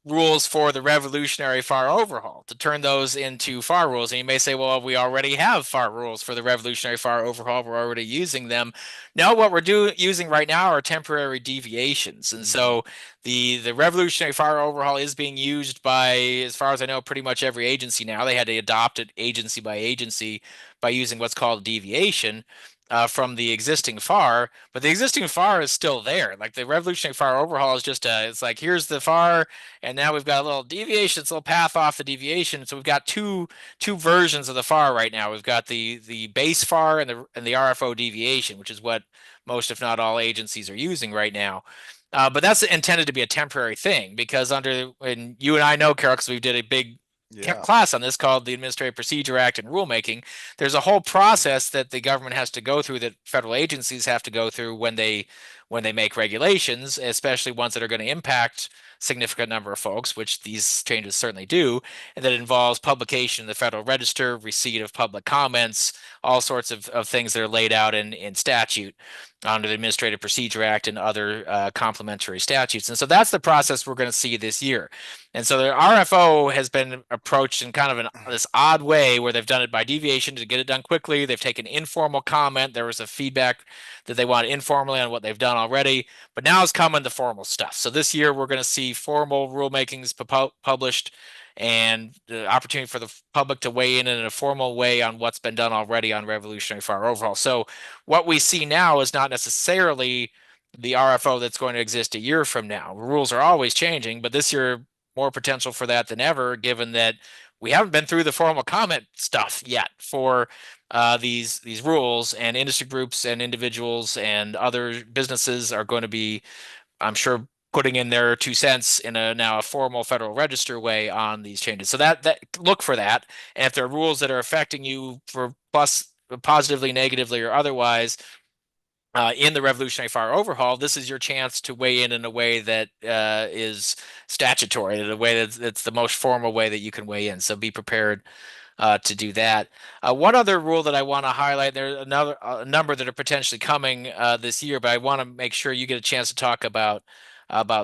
rules for the revolutionary FAR overhaul to turn those into FAR rules. And you may say, well, we already have FAR rules for the revolutionary FAR overhaul. We're already using them. No, what we're using right now are temporary deviations. And Mhm. so the revolutionary FAR overhaul is being used by, as far as I know, pretty much every agency now. They had to adopt it agency by agency by using what's called deviation. From the existing FAR, but the existing FAR is still there. Like the revolutionary FAR overhaul is just it's like here's the FAR, and now we've got a little deviation, it's a little path off the deviation. So we've got two versions of the FAR right now. We've got the base FAR and the RFO deviation, which is what most, if not all, agencies are using right now. But that's intended to be a temporary thing because and you and I know, Carol, because we did a big Yeah. class on this called the Administrative Procedure Act and rulemaking. There's a whole process that the government has to go through that federal agencies have to go through when they make regulations, especially ones that are going to impact significant number of folks, which these changes certainly do, and that involves publication in the Federal Register, receipt of public comments, all sorts of things that are laid out in statute under the Administrative Procedure Act and other complementary statutes. And so that's the process we're going to see this year. And so the RFO has been approached in kind of this odd way where they've done it by deviation to get it done quickly. They've taken informal comment. There was a feedback that they want informally on what they've done already, but now it's coming the formal stuff. So this year we're going to see formal rulemakings published and the opportunity for the public to weigh in a formal way on what's been done already on revolutionary fire overhaul. So what we see now is not necessarily the RFO that's going to exist a year from now. Rules are always changing, but this year more potential for that than ever, given that we haven't been through the formal comment stuff yet for these rules, and industry groups and individuals and other businesses are going to be, I'm sure, putting in their 2 cents in a now a formal Federal Register way on these changes. So that look for that, and if there are rules that are affecting you for plus positively, negatively, or otherwise, in the revolutionary fire overhaul, this is your chance to weigh in a way that is statutory, in a way that's the most formal way that you can weigh in. So be prepared to do that. One other rule that I want to highlight, there's a number that are potentially coming this year, but I want to make sure you get a chance to talk about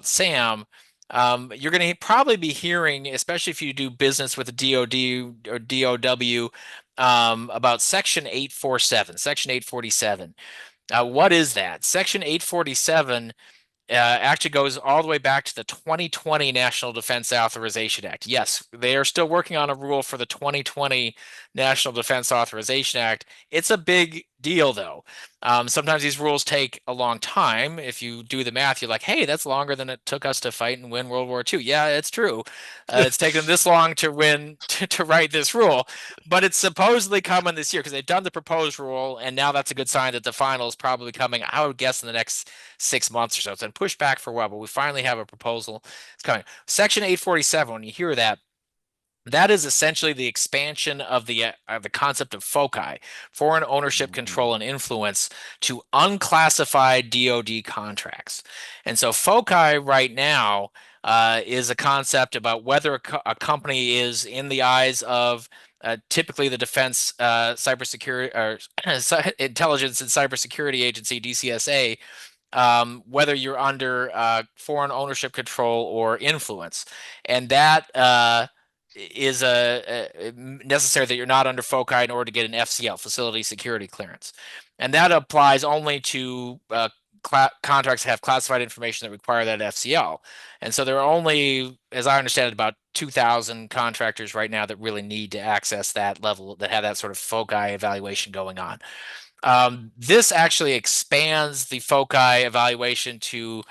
SAM. You're going to probably be hearing, especially if you do business with the DoD or DOW, about Section 847, Section 847. What is that? Section 847 actually goes all the way back to the 2020 National Defense Authorization Act. Yes, they are still working on a rule for the 2020 National Defense Authorization Act. It's a big deal, though. Sometimes these rules take a long time. If you do the math, you're like, hey, that's longer than it took us to fight and win World War II. Yeah, it's true. It's taken this long to win to write this rule, but it's supposedly coming this year because they've done the proposed rule, and now that's a good sign that the final is probably coming, I would guess, in the next 6 months or so. It's been pushed back for a while, but we finally have a proposal. It's coming. Section 847, when you hear that, that is essentially the expansion of the concept of FOCI, foreign ownership, Mhm. control, and influence, to unclassified DoD contracts. And so FOCI right now is a concept about whether a company is in the eyes of typically the Defense Cybersecurity or Intelligence and Cybersecurity Agency, DCSA, whether you're under foreign ownership, control, or influence. And that is necessary that you're not under FOCI in order to get an FCL, facility security clearance. And that applies only to contracts that have classified information that require that FCL. And so there are only, as I understand it, about 2,000 contractors right now that really need to access that level, that have that sort of FOCI evaluation going on. This actually expands the FOCI evaluation to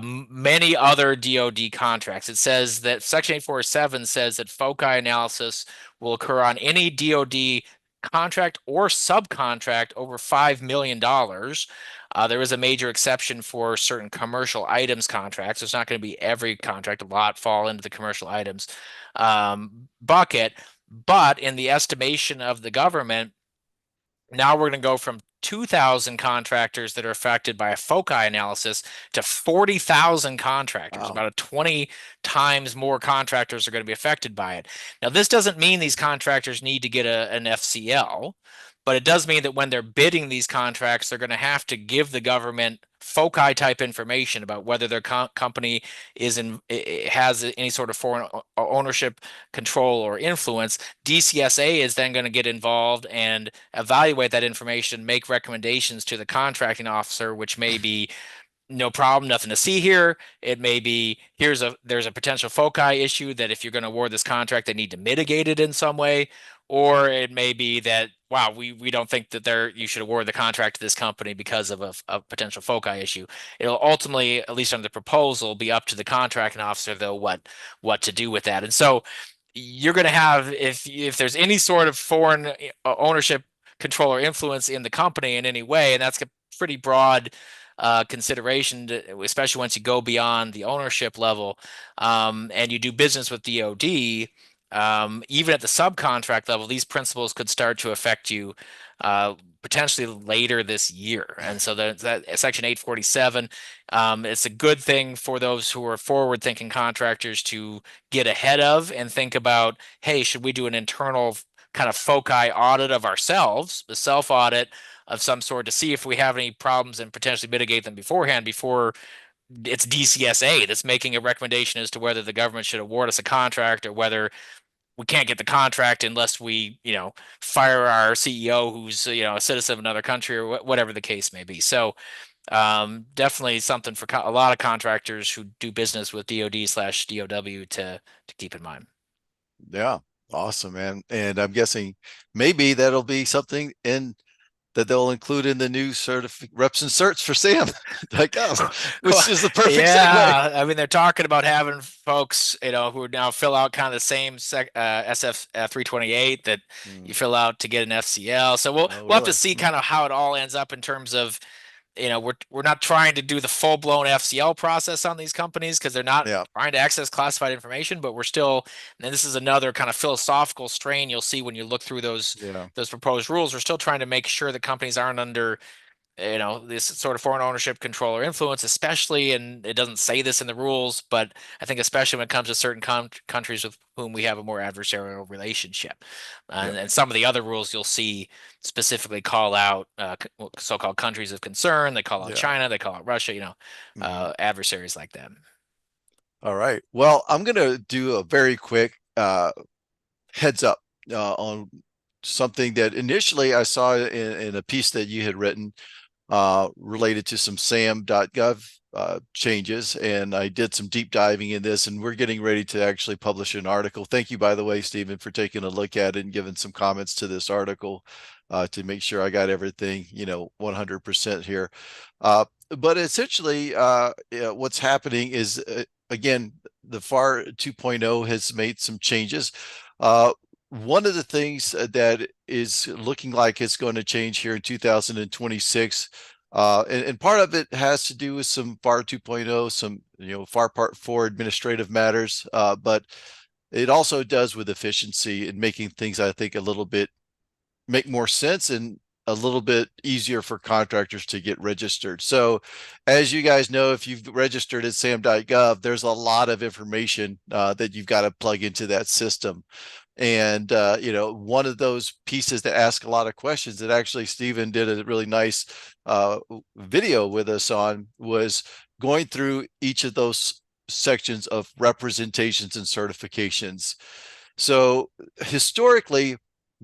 many other DoD contracts. It says that Section 847 says that FOCI analysis will occur on any DoD contract or subcontract over $5 million. There is a major exception for certain commercial items contracts. It's not going to be every contract. A lot fall into the commercial items bucket. But in the estimation of the government, now we're going to go from 2,000 contractors that are affected by a FOCI analysis to 40,000 contractors. Wow. About a 20 times more contractors are going to be affected by it. Now, this doesn't mean these contractors need to get an FCL, but it does mean that when they're bidding these contracts, they're going to have to give the government FOCI type information about whether their company has any sort of foreign ownership, control, or influence. DCSA is then going to get involved and evaluate that information, make recommendations to the contracting officer, which may be no problem, nothing to see here. It may be there's a potential FOCI issue that if you're going to award this contract, they need to mitigate it in some way. Or it may be that, wow, we don't think that you should award the contract to this company because of a potential FOCI issue. It'll ultimately, at least under the proposal, be up to the contracting officer, though, what to do with that. And so you're going to have, if there's any sort of foreign ownership, control, or influence in the company in any way, and that's a pretty broad consideration, especially once you go beyond the ownership level, and you do business with DoD, even at the subcontract level, these principles could start to affect you uh, potentially later this year. And so that Section 847, it's a good thing for those who are forward-thinking contractors to get ahead of and think about, hey, should we do an internal kind of FOCI audit of ourselves, a self-audit of some sort, to see if we have any problems and potentially mitigate them beforehand, before it's DCSA that's making a recommendation as to whether the government should award us a contract, or whether we can't get the contract unless we, fire our CEO who's, a citizen of another country, or whatever the case may be. So definitely something for a lot of contractors who do business with DoD/DOW to keep in mind. Yeah. Awesome, man. And I'm guessing maybe that'll be something that they'll include in the new reps and certs for Sam. Like, oh, which is the perfect segue. Yeah, I mean they're talking about having folks, who now fill out kind of the same SF 328 that Hmm. you fill out to get an FCL. So we'll Oh, we'll have to really? see kind of how it all ends up in terms of, we're not trying to do the full-blown FCL process on these companies because they're not Yeah. trying to access classified information, but we're still, and this is another kind of philosophical strain you'll see when you look through those Yeah. those proposed rules. We're still trying to make sure that companies aren't under this sort of foreign ownership, control, or influence, especially, and it doesn't say this in the rules, but I think especially when it comes to certain countries with whom we have a more adversarial relationship. Yeah. And some of the other rules you'll see specifically call out so-called countries of concern. They call out Yeah. China, they call out Russia, Hmm. adversaries like that. All right. Well, I'm going to do a very quick heads up on something that initially I saw in a piece that you had written related to some sam.gov changes. And I did some deep diving in this, and we're getting ready to actually publish an article. Thank you, by the way, Stephen, for taking a look at it and giving some comments to this article to make sure I got everything, 100% here. But essentially, what's happening is, again, the FAR 2.0 has made some changes. One of the things that is looking like it's going to change here in 2026, and part of it has to do with some FAR 2.0, some FAR Part 4 administrative matters, but it also does with efficiency and making things, I think, a little bit make more sense and a little bit easier for contractors to get registered. So, as you guys know, if you've registered at sam.gov, there's a lot of information that you've got to plug into that system. And one of those pieces that ask a lot of questions that actually Stephen did a really nice video with us on was going through each of those sections of representations and certifications. So historically,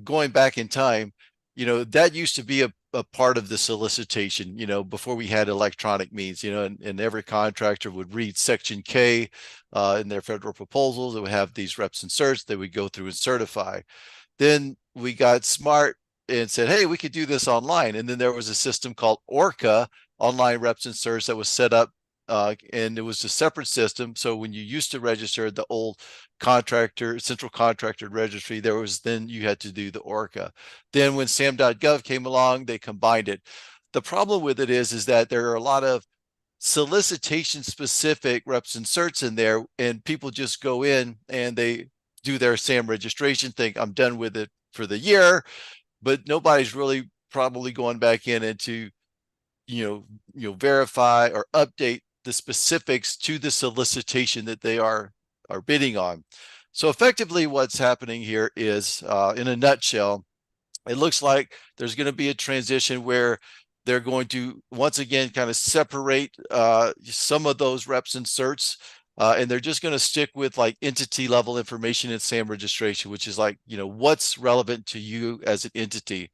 going back in time, that used to be a part of the solicitation, before we had electronic means, and every contractor would read Section K in their federal proposals. They would have these reps and certs they would go through and certify. Then we got smart and said, hey, we could do this online. And then there was a system called ORCA, online reps and certs, that was set up. And it was a separate system. So when you used to register the old central contractor registry, then you had to do the ORCA. Then when sam.gov came along, they combined it. The problem with it is that there are a lot of solicitation specific reps and certs in there, and people just go in and they do their SAM registration, think I'm done with it for the year, but nobody's really probably going back in and to verify or update the specifics to the solicitation that they are bidding on. So effectively, what's happening here is, in a nutshell, it looks like there's going to be a transition where they're going to once again kind of separate some of those reps and certs, and they're just going to stick with like entity level information in SAM registration, which is like, what's relevant to you as an entity.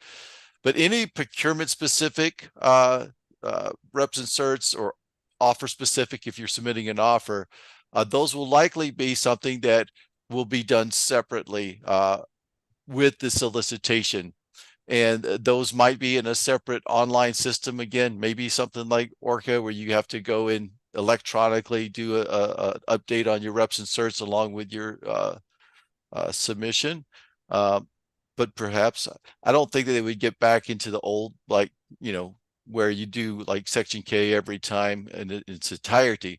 But any procurement specific reps and certs, or offer specific, if you're submitting an offer, those will likely be something that will be done separately with the solicitation. And those might be in a separate online system. Again, maybe something like ORCA, where you have to go in electronically, do a update on your reps and certs along with your submission. But perhaps I don't think that they would get back into the old, like, where you do like Section K every time in its entirety.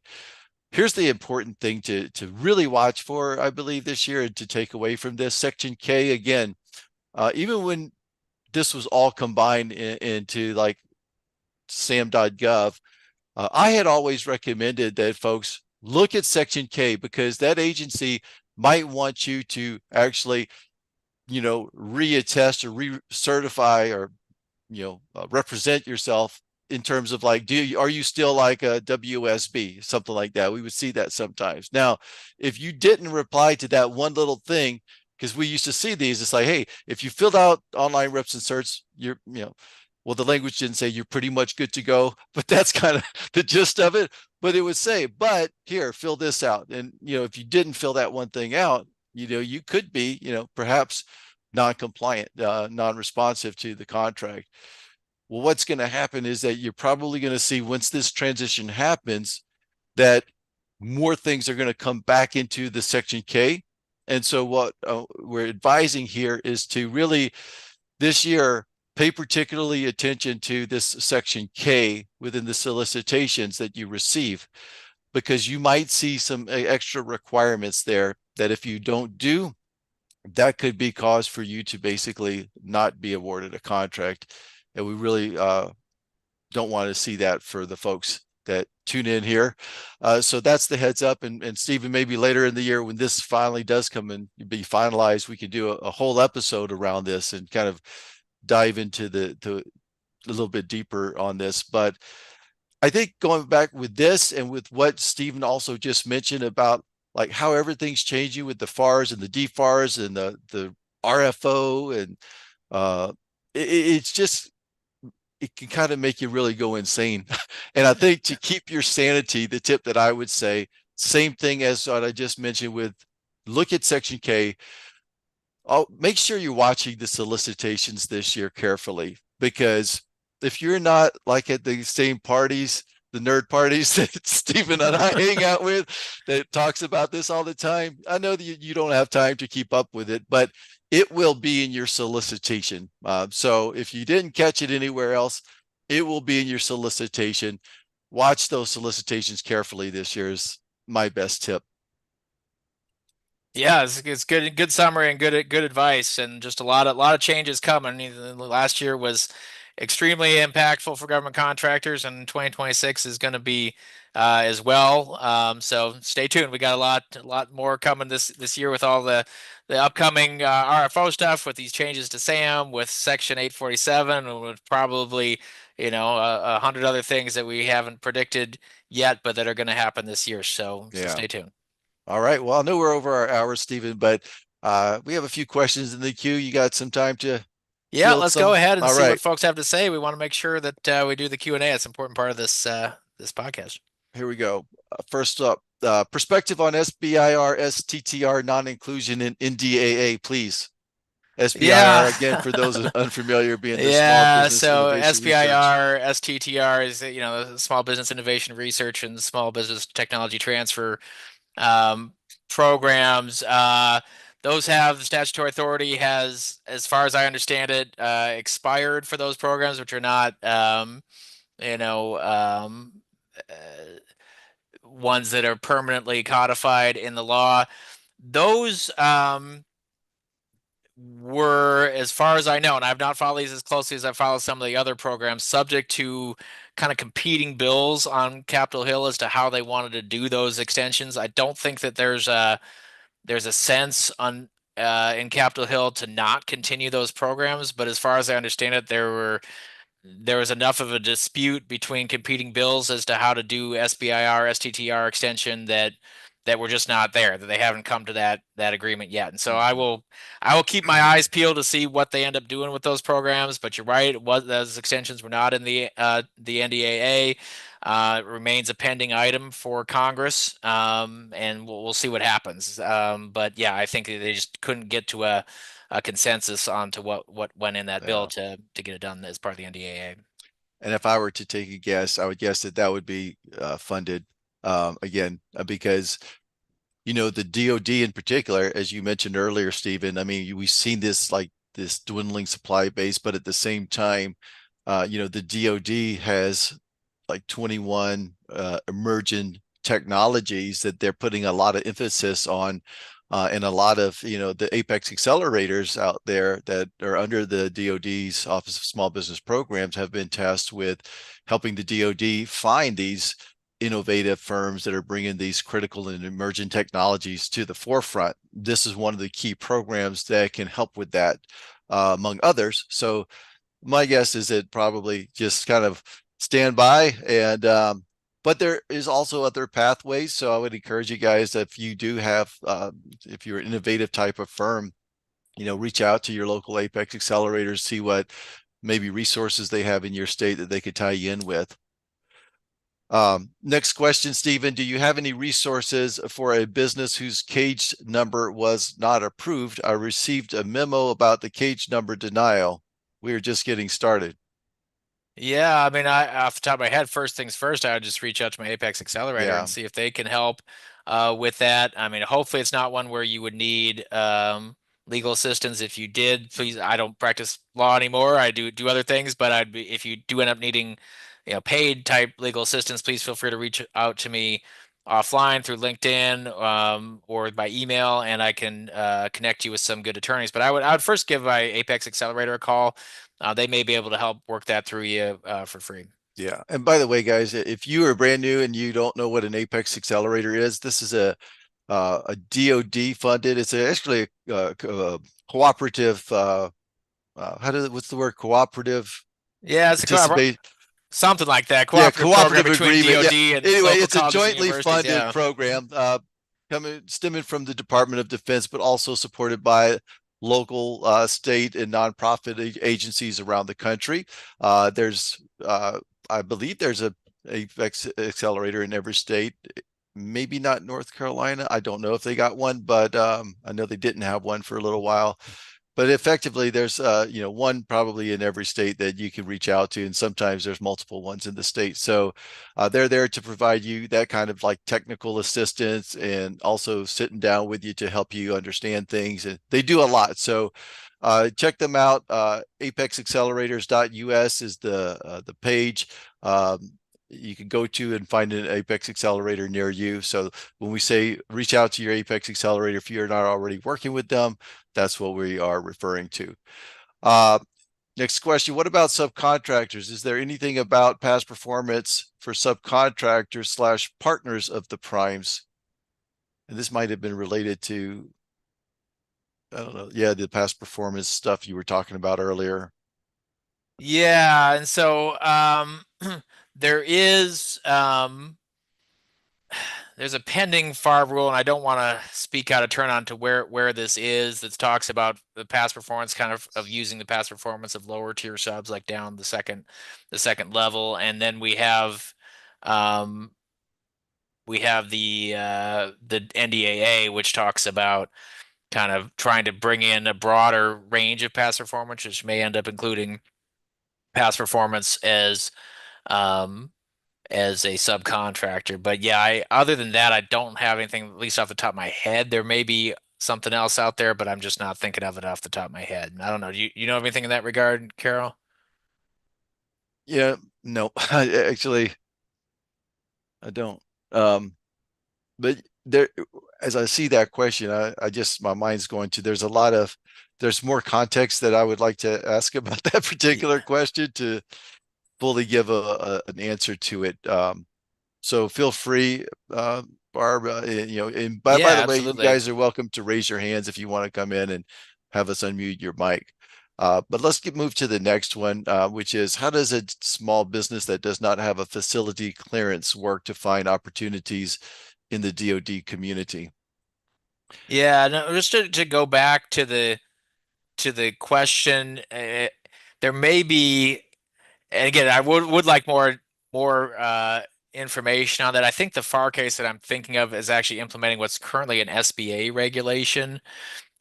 Here's the important thing to really watch for, I believe, this year, and to take away from this Section K again. Even when this was all combined into like sam.gov, I had always recommended that folks look at Section K, because that agency might want you to actually, reattest or recertify, or represent yourself in terms of like, are you still like a WSB, something like that. We would see that sometimes. Now, if you didn't reply to that one little thing, because we used to see these, it's like, hey, if you filled out online reps and certs, well, the language didn't say you're pretty much good to go, but that's kind of the gist of it. But it would say, but here, fill this out. And, if you didn't fill that one thing out, you could be, perhaps non-compliant, non-responsive to the contract. Well, what's going to happen is that you're probably going to see, once this transition happens, that more things are going to come back into the Section K. And so what we're advising here is to really, this year, pay particularly attention to this Section K within the solicitations that you receive, because you might see some extra requirements there that if you don't do, that could be cause for you to basically not be awarded a contract. And we really don't want to see that for the folks that tune in here. So that's the heads up. And Stephen, maybe later in the year when this finally does come and be finalized, we can do a whole episode around this and kind of dive into a little bit deeper on this. But I think going back with this and with what Stephen also just mentioned about like how everything's changing with the FARs and the DFARs and the RFO and it's just it can kind of make you really go insane. And I think to keep your sanity, the tip that I would say, same thing as what I just mentioned with look at Section K. Make sure you're watching the solicitations this year carefully because if you're not like at the same parties, the nerd parties that Stephen and I hang out with that talks about this all the time, I know that you don't have time to keep up with it, but it will be in your solicitation. So if you didn't catch it anywhere else, it will be in your solicitation. Watch those solicitations carefully this year is my best tip. Yeah, it's good summary and good advice, and just a lot of changes coming. Last year was extremely impactful for government contractors, and 2026 is going to be as well. So stay tuned. We got a lot more coming this year with all the upcoming RFO stuff, with these changes to SAM, with Section 847, and with probably a hundred other things that we haven't predicted yet, but that are going to happen this year. So Yeah. stay tuned. All right. Well, I know we're over our hours, Stephen, but we have a few questions in the queue. You got some time to Yeah, field let's go some? ahead and All see what right. folks have to say. We want to make sure that we do the Q&A. It's an important part of this podcast. Here we go. First up, perspective on SBIR, STTR non-inclusion in NDAA, please. SBIR, Yeah. again, for those unfamiliar, being the Small Yeah, Business so Innovation Research. SBIR, STTR is Small Business Innovation Research and Small Business Technology Transfer um, programs. Those have the statutory authority has, as far as I understand it, expired for those programs, which are not you know um, uh, ones that are permanently codified in the law. Those were, as far as I know, and I've not followed these as closely as I followed some of the other programs, subject to kind of competing bills on Capitol Hill as to how they wanted to do those extensions. I don't think that there's a sense on in Capitol Hill to not continue those programs, but as far as I understand it, there was enough of a dispute between competing bills as to how to do SBIR, STTR extension that we're just not there, that they haven't come to that agreement yet. And so Mhm. I will keep my eyes peeled to see what they end up doing with those programs. But you're right, those extensions were not in the NDAA. It remains a pending item for Congress, and we'll see what happens. But yeah, I think they just couldn't get to a consensus on to what went in that bill Yeah. to get it done as part of the NDAA. And if I were to take a guess, I would guess that that would be funded again because the DoD in particular, as you mentioned earlier, Stephen. I mean, we've seen this like this dwindling supply base, but at the same time, the DoD has like 21 emerging technologies that they're putting a lot of emphasis on. And a lot of the apex accelerators out there that are under the DoD's Office of Small Business Programs have been tasked with helping the DoD find these innovative firms that are bringing these critical and emerging technologies to the forefront. This is one of the key programs that can help with that, among others. So my guess is that probably just kind of stand by and but there is also other pathways. So I would encourage you guys that if you do have if you're an innovative type of firm, reach out to your local apex accelerators, see what maybe resources they have in your state that they could tie you in with. Next question, Stephen. Do you have any resources for a business whose cage number was not approved? I received a memo about the cage number denial. We are just getting started. Yeah, I mean, off the top of my head, first things first, I would just reach out to my Apex Accelerator Yeah. and see if they can help with that. I mean, hopefully it's not one where you would need legal assistance. If you did, please, I don't practice law anymore. I do other things, but if you do end up needing, paid type legal assistance, please feel free to reach out to me offline through LinkedIn or by email, and I can connect you with some good attorneys. But I would first give my Apex Accelerator a call. They may be able to help work that through you for free. Yeah. And by the way, guys, if you are brand new and you don't know what an Apex accelerator is, this is a DoD funded. It's actually a cooperative. What's the word? Cooperative Yeah, it's a participate. something like that. Yeah, Cooperative program cooperative between agreement. Yeah. DoD and Anyway, local it's a colleges and jointly universities. funded Yeah. program coming stemming from the Department of Defense, but also supported by local, state, and nonprofit agencies around the country. There's, I believe, there's a Apex accelerator in every state. Maybe not North Carolina. I don't know if they got one, but I know they didn't have one for a little while. But effectively, there's one probably in every state that you can reach out to, and sometimes there's multiple ones in the state. So they're there to provide you that kind of like technical assistance, and also sitting down with you to help you understand things. And they do a lot. So check them out. ApexAccelerators.us is the page. You can go to and find an Apex Accelerator near you. So when we say reach out to your Apex Accelerator, if you're not already working with them, that's what we are referring to. Uh, Next question. What about subcontractors? Is there anything about past performance for subcontractors slash partners of the primes? And this might have been related to, I don't know, yeah, the past performance stuff you were talking about earlier. Yeah, and so there is there's a pending FAR rule, and I don't want to speak out of turn on to where this is. That talks about the past performance, kind of using the past performance of lower tier subs, like down the second level, and then um, we have the NDAA, which talks about kind of trying to bring in a broader range of past performance, which may end up including past performance um, as a subcontractor. But yeah, other than that, I don't have anything, at least off the top of my head. There may be something else out there, but I'm just not thinking of it off the top of my head. I don't know. Do you know of anything in that regard, Carol? Yeah, no, actually, I don't. Um, but there, as I see that question, I just, my mind's going to, there's more context that I would like to ask about that particular Yeah. question to fully give an answer to it. So feel free, Barb, and by Yeah, the way, you absolutely. guys are welcome to raise your hands if you want to come in and have us unmute your mic. But let's move to the next one, which is, how does a small business that does not have a facility clearance work to find opportunities in the DoD community? Yeah, no, just to go back to the question, there may be, and again, I would like more information on that. I think the FAR case that I'm thinking of is actually implementing what's currently an SBA regulation.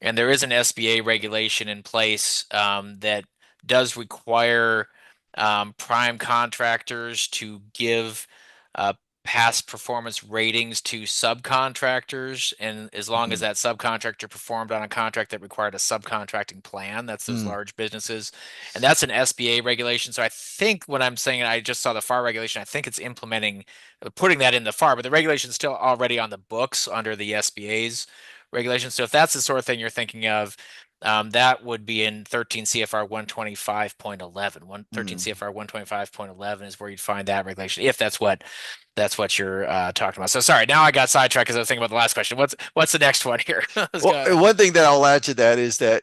And there is an SBA regulation in place that does require prime contractors to give uh, past performance ratings to subcontractors. And as long as Mhm. that subcontractor performed on a contract that required a subcontracting plan, that's those Mm, large businesses. And that's an SBA regulation. So I think when I'm saying I just saw the FAR regulation, I think it's implementing, putting that in the FAR, but the regulation's still already on the books under the SBA's regulations. So if that's the sort of thing you're thinking of, that would be in 13 CFR 125.11. 13 mm. CFR 125.11 is where you'd find that regulation, if that's what you're talking about. So sorry, now I got sidetracked because I was thinking about the last question. What's the next one here? Let's Well, go. and one thing that I'll add to that is that,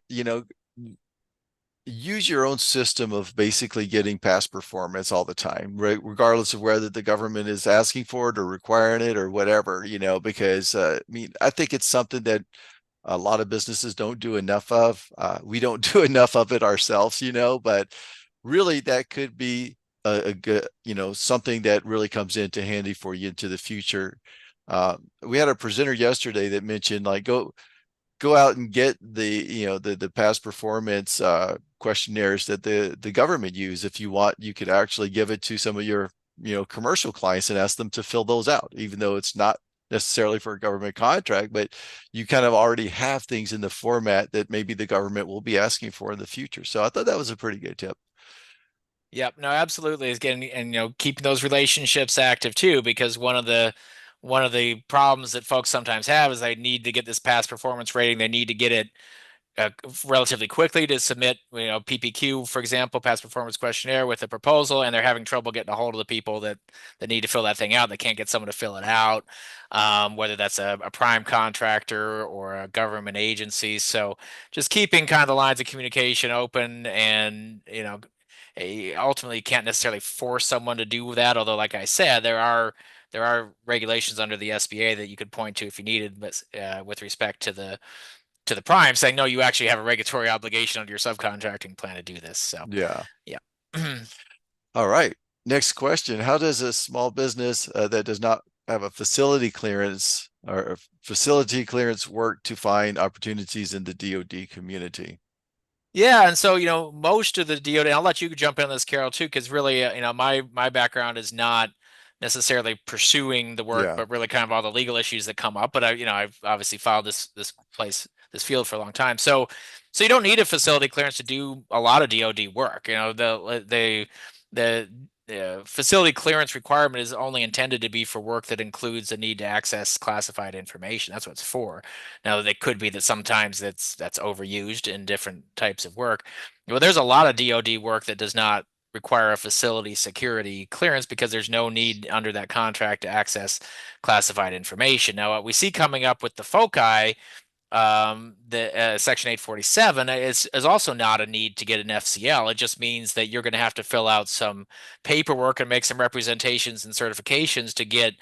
use your own system of basically getting past performance all the time, right? Regardless of whether the government is asking for it or requiring it or whatever, because I mean, I think it's something that a lot of businesses don't do enough of. We don't do enough of it ourselves, but really that could be a good, something that really comes into handy for you into the future. We had a presenter yesterday that mentioned, like, go out and get the past performance questionnaires that the government use. If you want, you could actually give it to some of your commercial clients and ask them to fill those out, even though it's not necessarily for a government contract, but you kind of already have things in the format that maybe the government will be asking for in the future. So I thought that was a pretty good tip. Yep, no, absolutely is getting, and keeping those relationships active too, because one of the problems that folks sometimes have is they need to get this past performance rating. They need to get it relatively quickly to submit, PPQ, for example, past performance questionnaire with a proposal, and they're having trouble getting a hold of the people that need to fill that thing out. They can't get someone to fill it out, whether that's a prime contractor or a government agency. So just keeping kind of the lines of communication open, and ultimately you can't necessarily force someone to do that. Although, like I said, there are regulations under the SBA that you could point to if you needed, but with respect to the prime saying, no, you actually have a regulatory obligation under your subcontracting plan to do this. So, Yeah. yeah. All right. Next question. How does a small business that does not have a facility clearance or facility clearance work to find opportunities in the DoD community? Yeah, and so most of the DoD, and I'll let you jump in on this, Carol, too, because really, my background is not necessarily pursuing the work, Yeah. but really kind of all the legal issues that come up. But I've obviously followed this field for a long time. So you don't need a facility clearance to do a lot of DoD work. The facility clearance requirement is only intended to be for work that includes the need to access classified information. That's what it's for. Now, it could be that sometimes that's overused in different types of work. Well, there's a lot of DoD work that does not require a facility security clearance because there's no need under that contract to access classified information. Now, what we see coming up with the FOCI, the Section 847 is also not a need to get an FCL. It just means that you're going to have to fill out some paperwork and make some representations and certifications to get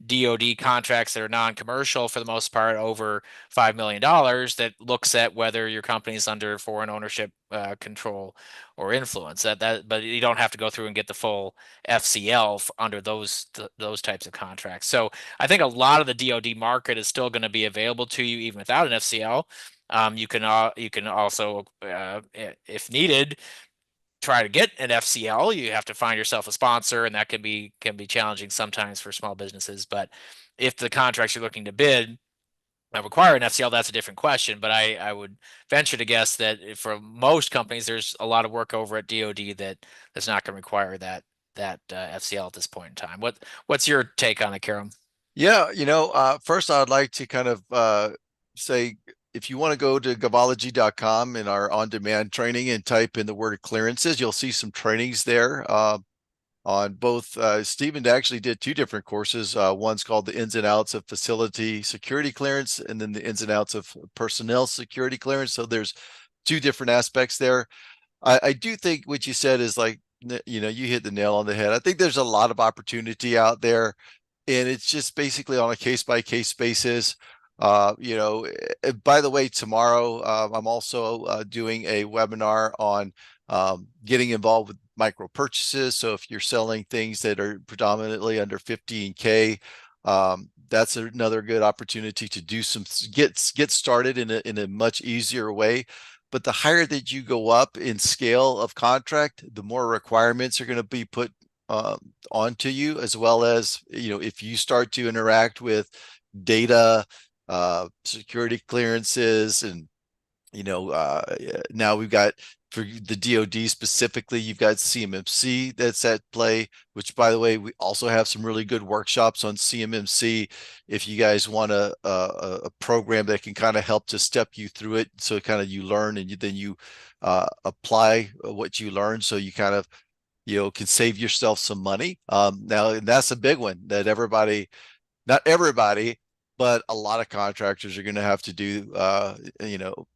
DoD contracts that are non-commercial for the most part over $5 million that looks at whether your company is under foreign ownership, control, or influence. But you don't have to go through and get the full FCL under those types of contracts. So I think a lot of the DoD market is still going to be available to you even without an FCL. You can also, if needed, try to get an FCL. You have to find yourself a sponsor, and that can be challenging sometimes for small businesses. But if the contracts you're looking to bid require an FCL, that's a different question. But I would venture to guess that for most companies, there's a lot of work over at DoD that's not going to require that FCL at this point in time. What's your take on it, Karen? Yeah, first I'd like to kind of say if you want to go to gavology.com in our on-demand training and type in the word clearances, you'll see some trainings there on both. Stephen actually did two different courses. One's called the ins and outs of facility security clearance, and then the ins and outs of personnel security clearance. So there's two different aspects there. I do think what you said is like, you hit the nail on the head. I think there's a lot of opportunity out there, and it's just basically on a case by case basis. By the way, tomorrow I'm also doing a webinar on getting involved with micro purchases. So if you're selling things that are predominantly under 15K, that's another good opportunity to do some get started in a much easier way. But the higher that you go up in scale of contract, the more requirements are going to be put onto you, as well as, if you start to interact with data, security clearances, and, now we've got for the DoD specifically, you've got CMMC that's at play, which, by the way, we also have some really good workshops on CMMC. If you guys want a program that can kind of help to step you through it, so kind of you learn and then you apply what you learn, so you kind of can save yourself some money. Now, and that's a big one that not everybody, but a lot of contractors are going to have to do,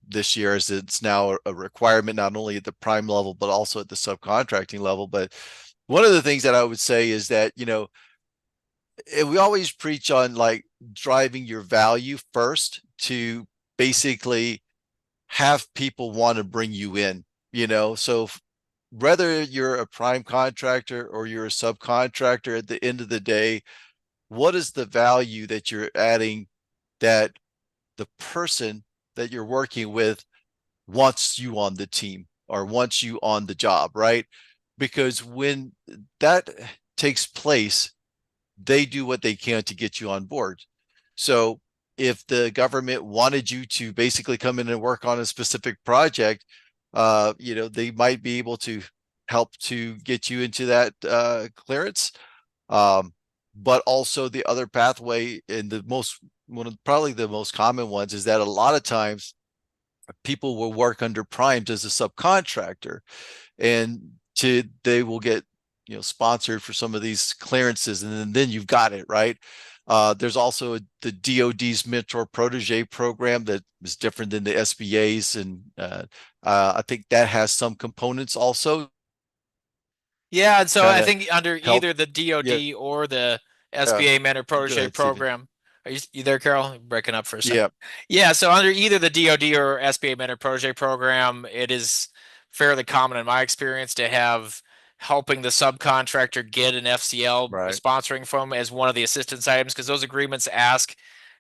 this year, as it's now a requirement, not only at the prime level, but also at the subcontracting level. But one of the things that I would say is that, we always preach on like driving your value first to basically have people want to bring you in, so whether you're a prime contractor or you're a subcontractor, at the end of the day, what is the value that you're adding that the person that you're working with wants you on the team or wants you on the job, right? Because when that takes place, they do what they can to get you on board. So if the government wanted you to basically come in and work on a specific project, they might be able to help to get you into that clearance. But also the other pathway, and one of probably the most common ones, is that a lot of times people will work under primes as a subcontractor, and they will get sponsored for some of these clearances, and then you've got it right. There's also the DoD's mentor protege program that is different than the SBA's, and I think that has some components also Yeah, and so kind I of think under help. either the Yeah, DoD or the yeah. SBA mentor Go protege ahead, Stephen. program. Are you there, Carol? You're breaking up for a Yeah. second. Yeah, so under either the DoD or SBA mentor protege program, it is fairly common in my experience to have helping the subcontractor get an FCL Right. sponsoring from as one of the assistance items, because those agreements ask,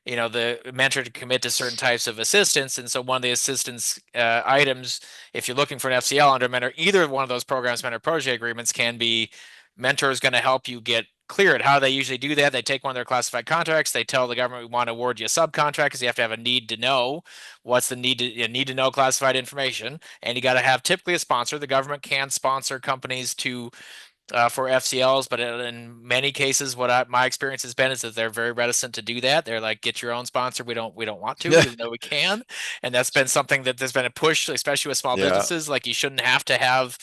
the mentor to commit to certain types of assistance. And so one of the assistance items, if you're looking for an FCL under mentor, either one of those programs, mentor protege agreements, can be mentor is going to help you get cleared. How do they usually do that? They take one of their classified contracts. They tell the government, we want to award you a subcontract, because you have to have a need to know. What's the need to, you need to know classified information, and you got to have typically a sponsor. The government can sponsor companies to for FCLs, but in many cases, my experience has been is that they're very reticent to do that. They're like, get your own sponsor. We don't want to, Yeah. even though we can. And that's been something that there's been a push, especially with small Yeah. businesses. Like, you shouldn't have to have,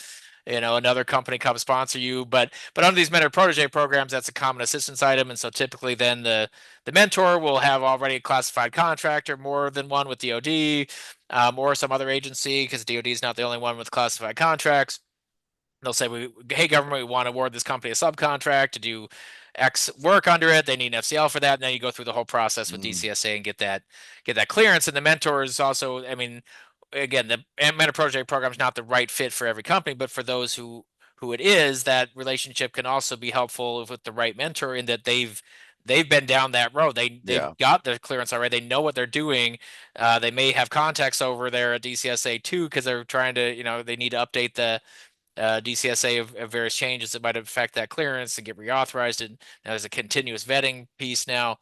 another company come sponsor you. But under these mentor protege programs, that's a common assistance item. And so typically then the mentor will have already a classified contractor, more than one with DoD, or some other agency, because DoD is not the only one with classified contracts. They'll say, hey, government, we want to award this company a subcontract to do X work under it. They need an FCL for that. And then you go through the whole process with Mm, DCSA and get that clearance. And the mentor is also, I mean, again, the mentor project program is not the right fit for every company, but for those who it is, that relationship can also be helpful with the right mentor, in that they've been down that road. They've yeah. got the clearance already. They know what they're doing. They may have contacts over there at DCSA too, because they're trying to, they need to update the DCSA of various changes that might affect that clearance and get reauthorized. And there's a continuous vetting piece now.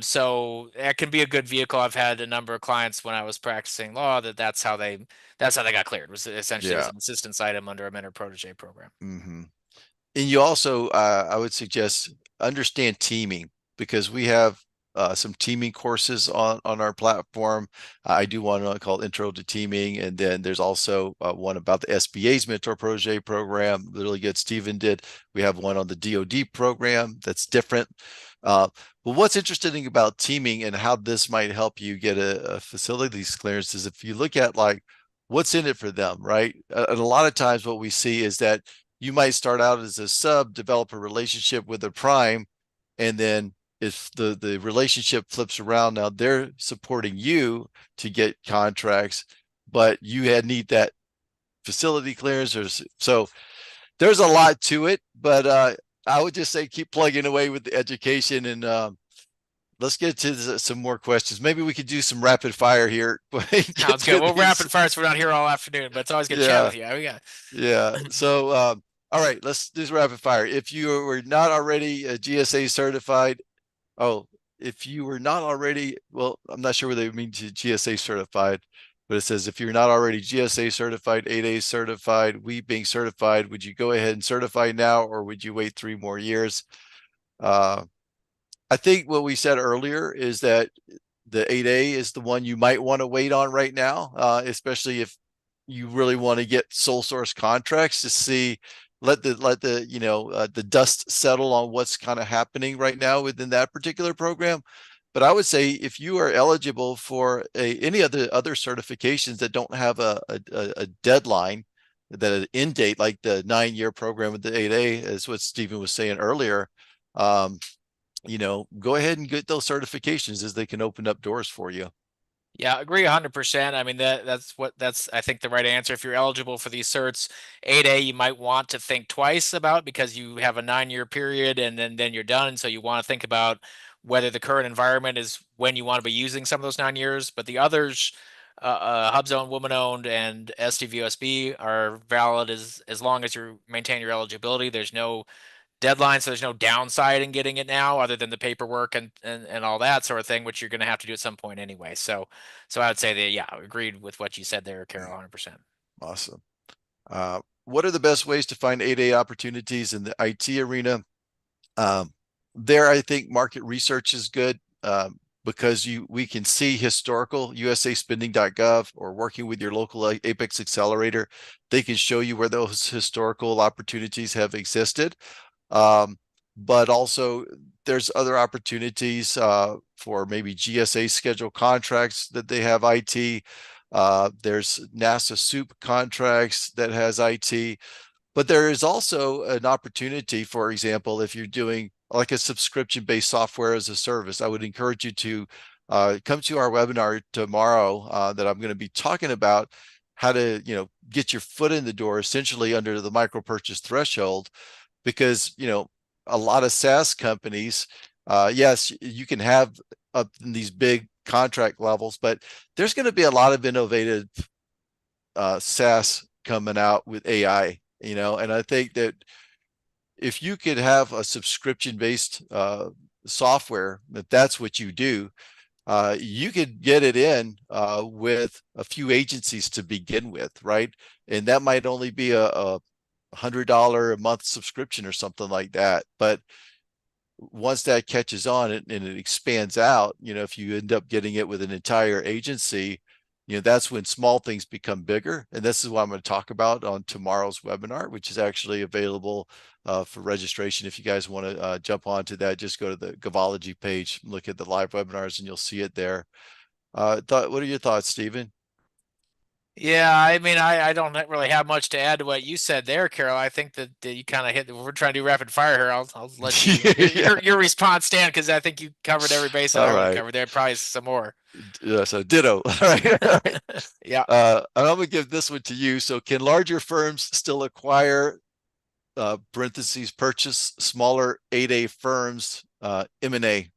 So that can be a good vehicle. I've had a number of clients when I was practicing law that's how they got cleared, was essentially as Yeah. an assistance item under a mentor protege program. Hmm. And you also, I would suggest, understand teaming, because we have some teaming courses on our platform. I do one called Intro to Teaming, and then there's also one about the SBA's Mentor Protege program, really good. Stephen did. We have one on the DoD program that's different. But what's interesting about teaming and how this might help you get a facilities clearance is if you look at like what's in it for them, right? And a lot of times what we see is that you might start out as a sub, develop a relationship with a prime, and then if the relationship flips around, now they're supporting you to get contracts, but you need that facility clearance. So there's a lot to it, but I would just say keep plugging away with the education, and let's get to some more questions. Maybe we could do some rapid fire here. Get Sounds good. through We'll these. rapid fire, so we're not here all afternoon, but it's always good to chat Yeah. with you. We got Yeah. So, all right, let's do rapid fire. If you were not already a GSA certified, oh, if you were not already, well, I'm not sure what they mean to GSA certified, but it says if you're not already GSA certified, 8A certified, we being certified, would you go ahead and certify now, or would you wait 3 more years? Uh, I think what we said earlier is that the 8A is the one you might want to wait on right now, especially if you really want to get sole source contracts to see, let the the dust settle on what's kind of happening right now within that particular program. But I would say if you are eligible for any other certifications that don't have a deadline, that an end date, like the 9-year program with the 8A, is what Stephen was saying earlier. Um, go ahead and get those certifications, as they can open up doors for you. Yeah, agree 100%. I mean, that's I think the right answer. If you're eligible for these certs, 8A, you might want to think twice about, because you have a 9-year period, and then you're done. So you want to think about whether the current environment is when you want to be using some of those 9 years. But the others, hub zone, woman owned, and STVUSB are valid as long as you maintain your eligibility. There's no deadline, so there's no downside in getting it now, other than the paperwork and all that sort of thing, which you're going to have to do at some point anyway. So I would say that, yeah, agreed with what you said there, Carol, 100%. Awesome. What are the best ways to find 8A opportunities in the IT arena? Um, there, I think market research is good. because we can see historical usaspending.gov or working with your local Apex accelerator. They can show you where those historical opportunities have existed. Um, but also there's other opportunities for maybe GSA schedule contracts that they have IT. There's NASA soup contracts that has IT. But there is also an opportunity, for example, if you're doing like a subscription-based software as a service, I would encourage you to come to our webinar tomorrow that I'm going to be talking about how to, get your foot in the door essentially under the micro purchase threshold, because, a lot of SaaS companies, yes, you can have up in these big contract levels, but there's going to be a lot of innovative SaaS coming out with AI, and I think that if you could have a subscription based software, if that's what you do, you could get it in with a few agencies to begin with, right? And that might only be a $100 a month subscription or something like that. But once that catches on and it expands out, if you end up getting it with an entire agency, that's when small things become bigger. And this is what I'm going to talk about on tomorrow's webinar, which is actually available for registration. If you guys want to jump onto that, just go to the Govology page, look at the live webinars, and you'll see it there. What are your thoughts, Stephen? Yeah, I mean, I don't really have much to add to what you said there, Carol. I think that you kind of hit. We're trying to do rapid fire here. I'll let you Yeah. your response stand because I think you covered every base that All I would have right. covered. There probably some more. So ditto. All right. All right. Yeah. And I'm gonna give this one to you. So can larger firms still acquire parentheses purchase smaller 8A firms M&A?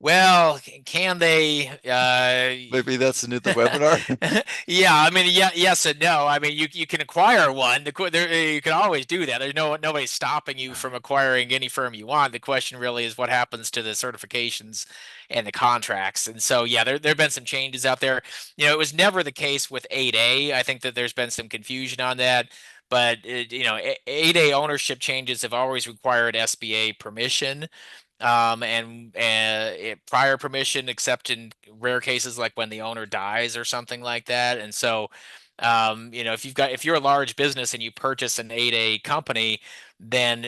Well, can they? Maybe that's the the webinar. Yeah, I mean, yeah, yes and no. I mean, you can acquire one. You can always do that. There's nobody stopping you from acquiring any firm you want. The question really is what happens to the certifications and the contracts. And so, yeah, there've been some changes out there. It was never the case with 8A. I think that there's been some confusion on that. But 8A ownership changes have always required SBA permission and prior permission, except in rare cases like when the owner dies or something like that. And so, if you're a large business and you purchase an 8A company, then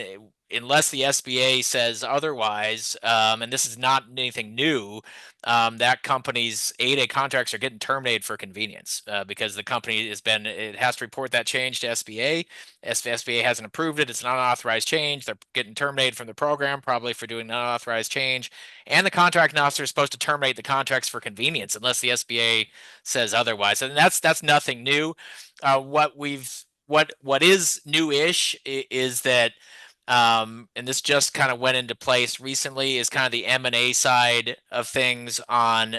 unless the SBA says otherwise, and this is not anything new, that company's 8A contracts are getting terminated for convenience because the company it has to report that change to SBA. SBA hasn't approved it. It's an unauthorized change. They're getting terminated from the program, probably for doing an unauthorized change. And the contracting officer is supposed to terminate the contracts for convenience unless the SBA says otherwise. And that's nothing new. What is new-ish is that and this just kind of went into place recently is kind of the M&A side of things on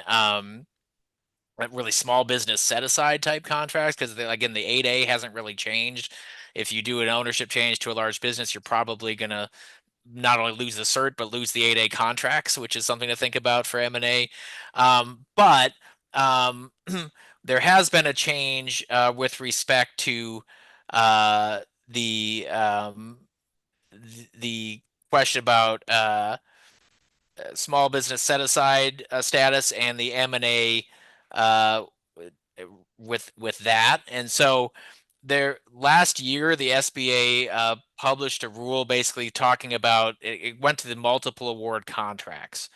really small business set aside type contracts because again the 8A hasn't really changed. If you do an ownership change to a large business, you're probably gonna not only lose the cert but lose the 8A contracts, which is something to think about for M&A. But there has been a change with respect to uh, the um, the question about small business set aside status and the M&A uh, with that. And so there last year the SBA published a rule basically talking about it went to the multiple award contracts.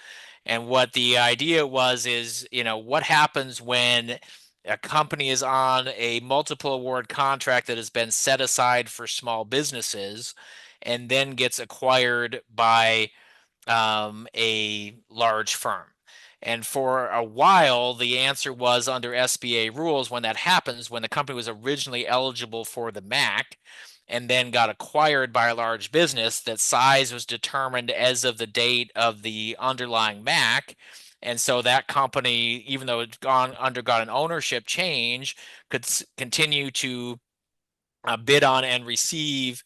And what the idea was is, what happens when a company is on a multiple award contract that has been set aside for small businesses and then gets acquired by a large firm. And for a while, the answer was under SBA rules when that happens, when the company was originally eligible for the MAC and then got acquired by a large business, that size was determined as of the date of the underlying MAC. And so that company, even though it undergone an ownership change, could continue to bid on and receive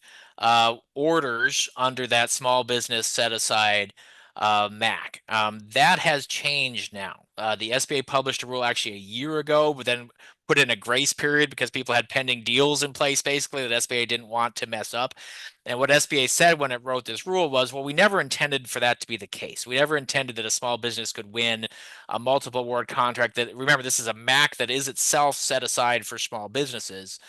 orders under that small business set aside MAC. That has changed now. The SBA published a rule actually a year ago, but then put in a grace period because people had pending deals in place, basically, that SBA didn't want to mess up. And what SBA said when it wrote this rule was, well, we never intended for that to be the case. We never intended that a small business could win a multiple award contract. That, remember, this is a MAC that is itself set aside for small businesses,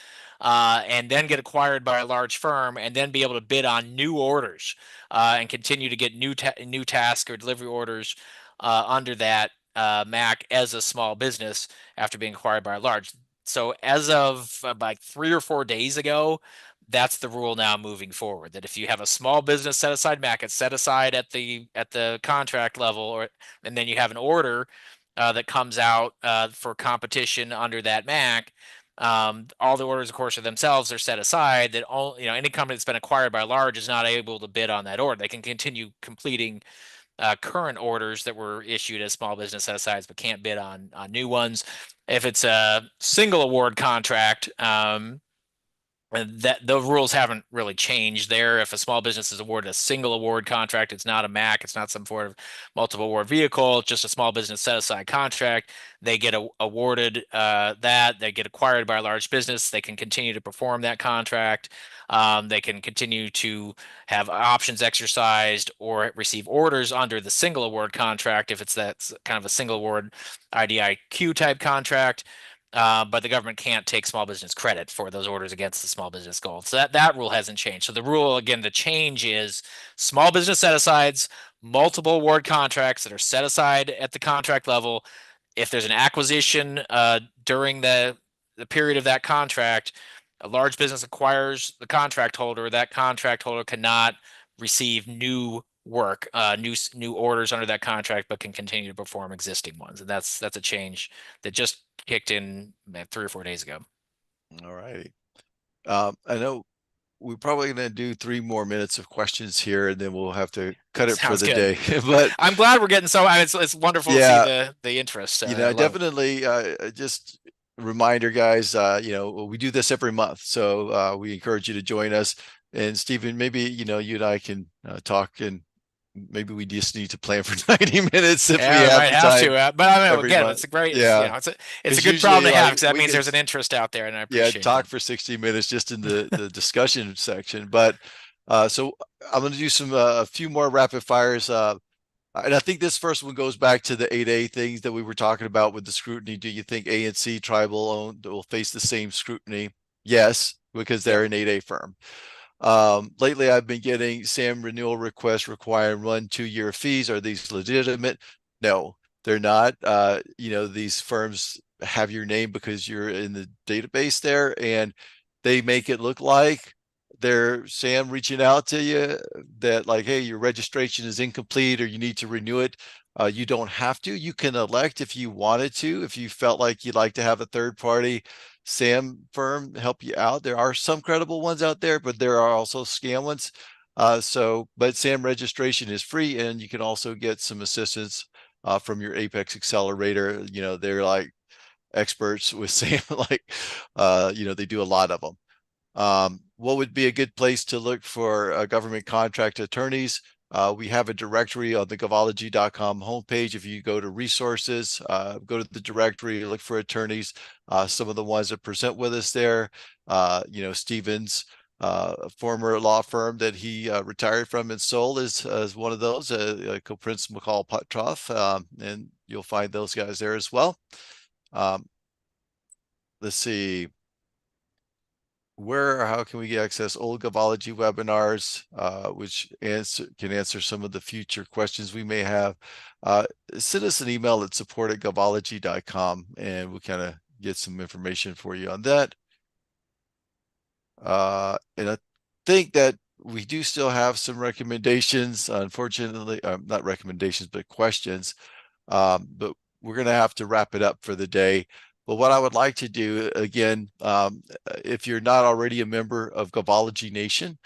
and then get acquired by a large firm, and then be able to bid on new orders, and continue to get new task or delivery orders under that Mac as a small business after being acquired by a large. So as of like 3 or 4 days ago, that's the rule now moving forward. That if you have a small business set aside Mac, it's set aside at the contract level, or and then you have an order that comes out for competition under that Mac. All the orders, of course, are themselves are set aside. That all, any company that's been acquired by a large is not able to bid on that order. They can continue completing current orders that were issued as small business set asides, but can't bid on new ones. If it's a single award contract, that the rules haven't really changed there. If a small business is awarded a single award contract, it's not a MAC, it's not some sort of multiple award vehicle, it's just a small business set aside contract. They get awarded that, they get acquired by a large business, they can continue to perform that contract. They can continue to have options exercised or receive orders under the single award contract if it's that kind of a single award IDIQ type contract. But the government can't take small business credit for those orders against the small business goal. So that rule hasn't changed. So the rule, again, the change is small business set-asides, multiple award contracts that are set aside at the contract level. If there's an acquisition during the period of that contract, a large business acquires the contract holder, that contract holder cannot receive new work, new orders under that contract, but can continue to perform existing ones. And that's a change that just kicked in 3 or 4 days ago. All righty. I know we're probably going to do 3 more minutes of questions here, and then we'll have to cut it for Sounds the good. day. But I'm glad we're getting so. It's wonderful to see yeah, the interest. I love it. definitely just reminder, guys, we do this every month, so we encourage you to join us. And Stephen, maybe, you and I can talk, and maybe we just need to plan for 90 minutes if we Yeah, we have might the have time to. But I mean, every again, month. it's a great. Yeah, It's a because good problem usually to have like because that we means can there's an interest out there, and I yeah, appreciate talk that. for 60 minutes just in the discussion section. But so I'm going to do a few more rapid fires. And I think this first one goes back to the 8A things that we were talking about with the scrutiny. Do you think A and C tribal owned will face the same scrutiny? Yes, because Yep. they're an 8A firm. Lately, I've been getting SAM renewal requests requiring 1-2 year fees. Are these legitimate? No, they're not. These firms have your name because you're in the database there, and they make it look like they're SAM reaching out to you that like, hey, your registration is incomplete or you need to renew it. You don't have to. You can elect if you wanted to, if you felt like you'd like to have a third party SAM firm help you out. There are some credible ones out there, but there are also scam ones. But SAM registration is free, and you can also get some assistance from your Apex Accelerator. They're like experts with SAM, they do a lot of them. What would be a good place to look for government contract attorneys? We have a directory on the govology.com homepage. If you go to resources, go to the directory, look for attorneys. Some of the ones that present with us there, Stevens, a former law firm that he retired from and sold is one of those, Co-Prince McCall Putroff, and you'll find those guys there as well. Let's see. Where or how can we access old Govology webinars, which can answer some of the future questions we may have? Send us an email at support@govology.com, and we'll kind of get some information for you on that. And I think that we do still have some recommendations, unfortunately, not recommendations, but questions. But we're going to have to wrap it up for the day. But what I would like to do, again, if you're not already a member of Govology Nation,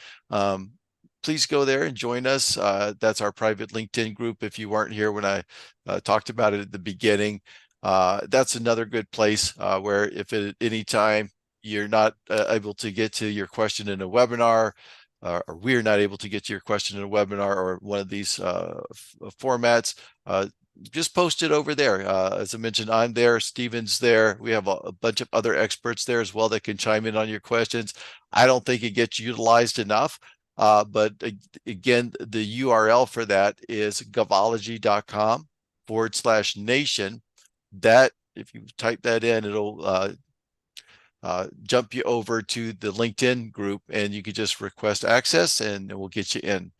please go there and join us. That's our private LinkedIn group. If you weren't here when I talked about it at the beginning, that's another good place where if at any time you're not able to get to your question in a webinar, or we're not able to get to your question in a webinar or one of these formats, just post it over there. As I mentioned, I'm there, Steven's there. We have a bunch of other experts there as well that can chime in on your questions. I don't think it gets utilized enough. But again, the URL for that is govology.com/nation. That, if you type that in, it'll jump you over to the LinkedIn group, and you can just request access and we'll get you in.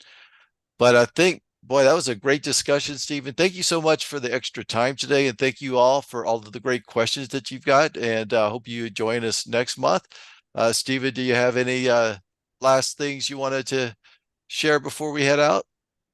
But I think, boy, that was a great discussion, Stephen. Thank you so much for the extra time today. And thank you all for all of the great questions that you've got. And I hope you join us next month. Stephen, do you have any last things you wanted to share before we head out?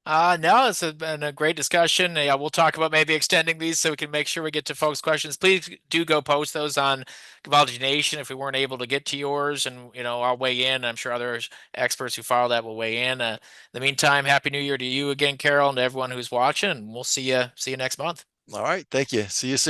No, been a great discussion. Yeah, we'll talk about maybe extending these so we can make sure we get to folks' questions. Please do go post those on Gavology Nation if we weren't able to get to yours, and I'll weigh in. I'm sure other experts who follow that will weigh in. In the meantime, Happy New Year to you again, Carol, and to everyone who's watching. And we'll see you next month. All right. Thank you. See you soon.